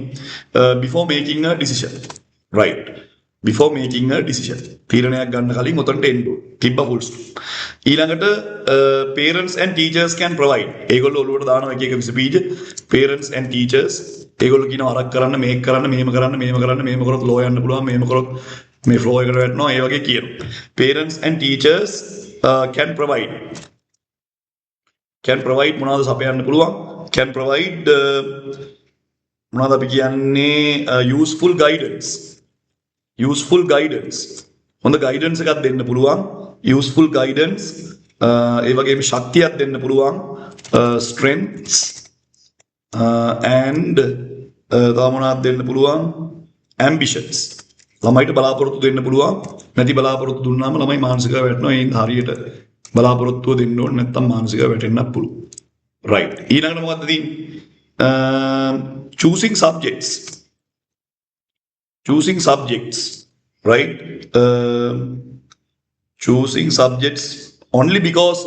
before making a decision. right? before making a decision. තීරණයක් ගන්න කලින් උතන්ට එන්න ඕනේ. තිබ්බ full stop. ඊළඟට parents and teachers can provide. ඒගොල්ලෝ ඔළුවට දානවා එක එක විස බීජ. parents and teachers ඒගොල්ලෝ කියනවා අරක් කරන්න මේක කරන්න මෙහෙම කරන්න මෙහෙම කරොත් ලෝ යන්න පුළුවන් මෙහෙම කරොත් මේ ෆ්ලෝ එකට වැටෙනවා ඒ වගේ කියනවා. parents and teachers can provide මොනවද සපයන්න පුළුවන්? can provide මොනවද අපි කියන්නේ useful guidance. හොඳ guidance එකක් දෙන්න පුළුවන්. useful guidance ඒ වගේම ශක්තියක් දෙන්න පුළුවන්. strengths and තව මොනවද දෙන්න පුළුවන් ambitions ළමයිට බලාපොරොත්තු දෙන්න පුළුවන් නැති බලාපොරොත්තු දුන්නාම ළමයි මානසිකව වැටෙනවා ඒ හරියට බලාපොරොත්තුව දෙන්න ඕනේ නැත්නම් මානසිකව වැටෙන්නත් පුළුවන් right ඊළඟට මොකද්ද තියෙන්නේ choosing subjects right choosing subjects only because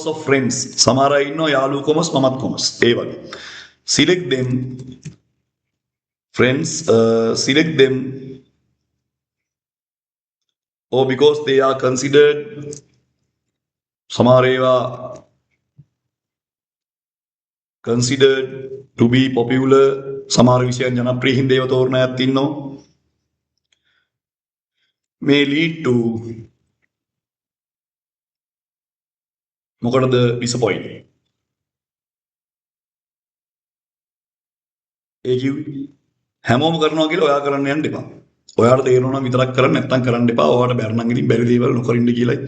of friends සමහර අය ඉන්නවා යාළුවෝ කොමස් මමත් කොමස් ඒ වගේ select them friends select them or because they are considered සමහර ඒවා considered to be popular සමහර විෂයන් ජනප්‍රිය හින්දා ඒවා තෝරන අයත් ඉන්නවා may lead to මොකටද disappoint ඒ කිව්වේ හැමෝම කරනවා කියලා ඔයා කරන්න යන්න එපා. ඔයාට තේරෙනවා නම් විතරක් කරන්න නැත්නම් කරන්න එපා. ඔයාට බැර නම් ඉතින් බැරි දේවල් නොකරින්න කියලායි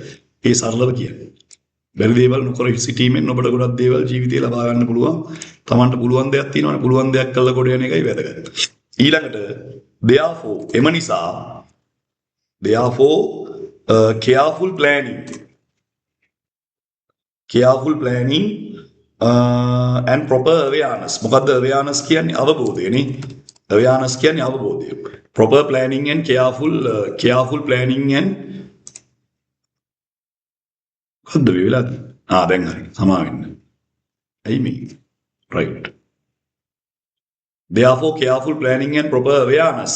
ඒ සරලව කියන්නේ. බැරි දේවල් නොකර සිටීමෙන් ඔබට ගොඩක් දේවල් ජීවිතේ ලබා ගන්න පුළුවන්. Tamanට පුළුවන් දෙයක් තියෙනවනේ. පුළුවන් දෙයක් කළා කොට යන එකයි වැදගත්. ඊළඟට therefore එම නිසා therefore careful planning and proper awareness මොකද්ද awareness කියන්නේ අවබෝධය නේ awareness කියන්නේ අවබෝධය proper planning and careful planning and මොකද්ද වෙලාද දැන් හරි සමා වෙන්න ඇයි මේ right therefore careful planning and proper awareness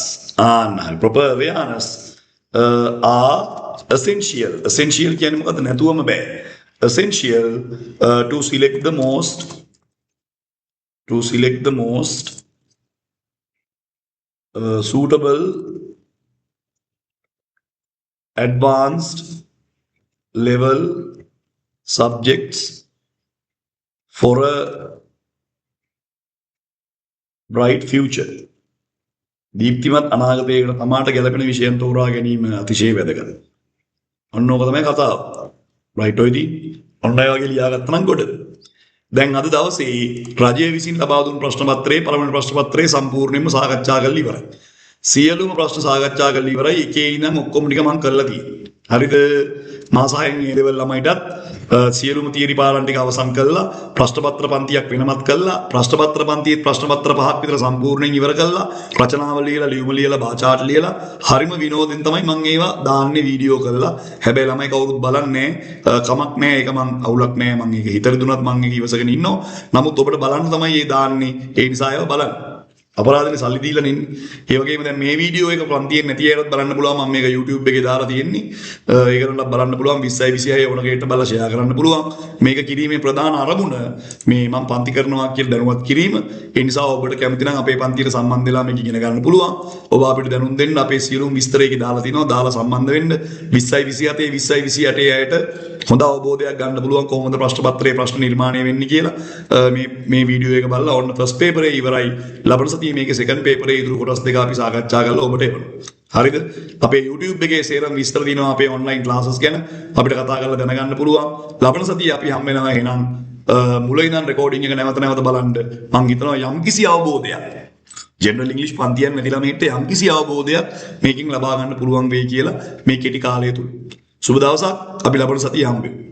proper awareness are essential කියන්නේ මොකද්ද නැතුවම බෑ essential to select the most suitable advanced level subjects for a bright future දීප්තිමත් අනාගතයකට තමාට ගැලපෙන විෂයන් තෝරා ගැනීම අතිශය වැදගත්. ඔන්න ඕක තමයි කතාව. රයිට් ඔයදී ඔන්න ඔය වගේ ලියාගත්තා නම් ගොඩ. දැන් අද දවසේ රජය විසින් ලබා දුන් ප්‍රශ්න පත්‍රයේ පළවෙනි ප්‍රශ්න පත්‍රයේ සම්පූර්ණයෙන්ම සාකච්ඡා කරලා ඉවරයි. සියලුම ප්‍රශ්න සාකච්ඡා කරලා ඉවරයි. එකේ ඉඳන් ඔක්කොම ටික මම කරලා තියෙනවා. හරිද? මාස 6න් ඒ ලෙවල් ළමයිටත් සියලුම තියරි පාඩම් ටික අවසන් කළා. ප්‍රශ්න පත්‍ර පන්තියක් වෙනමත් කළා. ප්‍රශ්න පත්‍ර පන්තියේ ප්‍රශ්න පත්‍ර පහක් විතර සම්පූර්ණයෙන් ඉවර කළා. රචනාවල ලියලා ලියුම ලියලා භාෂාට ලියලා හරිම විනෝදෙන් තමයි මම ඒවා දාන්නේ වීඩියෝ කරලා. හැබැයි ළමයි කවුරුත් බලන්නේ කමක් නැහැ. ඒක මං අවුලක් නැහැ. මං ඒක හිතර දුනත් මං ඒක ඉවසගෙන ඉන්නවා. නමුත් ඔබට බලන්න තමයි ඒ දාන්නේ. ඒ නිසා ඒවා බලන්න. අපරාධනේ සල්ලි දීලා නෙන්නේ. ඒ වගේම දැන් මේ වීඩියෝ එක පන්තියෙන් නැති අයවත් බලන්න පුළුවන්. මම මේක YouTube එකේ දාලා තියෙන්නේ. ඒකට බලන්න පුළුවන් 20යි 26යි ඕනකේට බලලා ෂෙයා කරන්න පුළුවන්. මේක කිරීමේ ප්‍රධාන අරමුණ මේ මම පන්ති කරනවා කියලා දැනුවත් කිරීම. ඒ නිසා ඔබට කැමති නම් අපේ පන්තියට සම්බන්ධ වෙලා මේක ඉගෙන ගන්න පුළුවන්. ඔබ අපිට දැනුම් දෙන්න අපේ සියලුම විස්තර එකේ දාලා තිනවා. දාලා සම්බන්ධ වෙන්න 20යි 27යි 20යි 28 අයට හොඳ අවබෝධයක් ගන්න පුළුවන් කොහොමද ප්‍රශ්න පත්‍රයේ ප්‍රශ්න නිර්මාණය වෙන්නේ කියලා. මේ වීඩියෝ එක බලලා ඔන්න ෆස්ට් පේපර් එක ඉවරයි. ලබන සතියේ මේකේ සෙකන්ඩ් පේපරේ ඉතුරු කොටස් දෙක අපි සාකච්ඡා කරලා ඔබට එවනවා. හරිද? අපේ YouTube එකේ සේරම විස්තර දිනවා අපේ ඔන්ලයින් ක්ලාසස් ගැන අපිට කතා කරලා දැනගන්න පුළුවන්. ලබන සතියේ අපි හම් වෙනවා එහෙනම් මුල ඉඳන් රෙකෝඩින් එක නැවත බලන්න. මම හිතනවා යම්කිසි අවබෝධයක් ජෙනරල් ඉංග්‍රීසි පන්තියක් නැති ළමයින්ට යම්කිසි අවබෝධයක් මේකෙන් ලබා ගන්න පුළුවන් වෙයි කියලා මේ කෙටි කාලය තුල. සුබ දවසක් අපි ලබන සතියේ හම්බෙමු.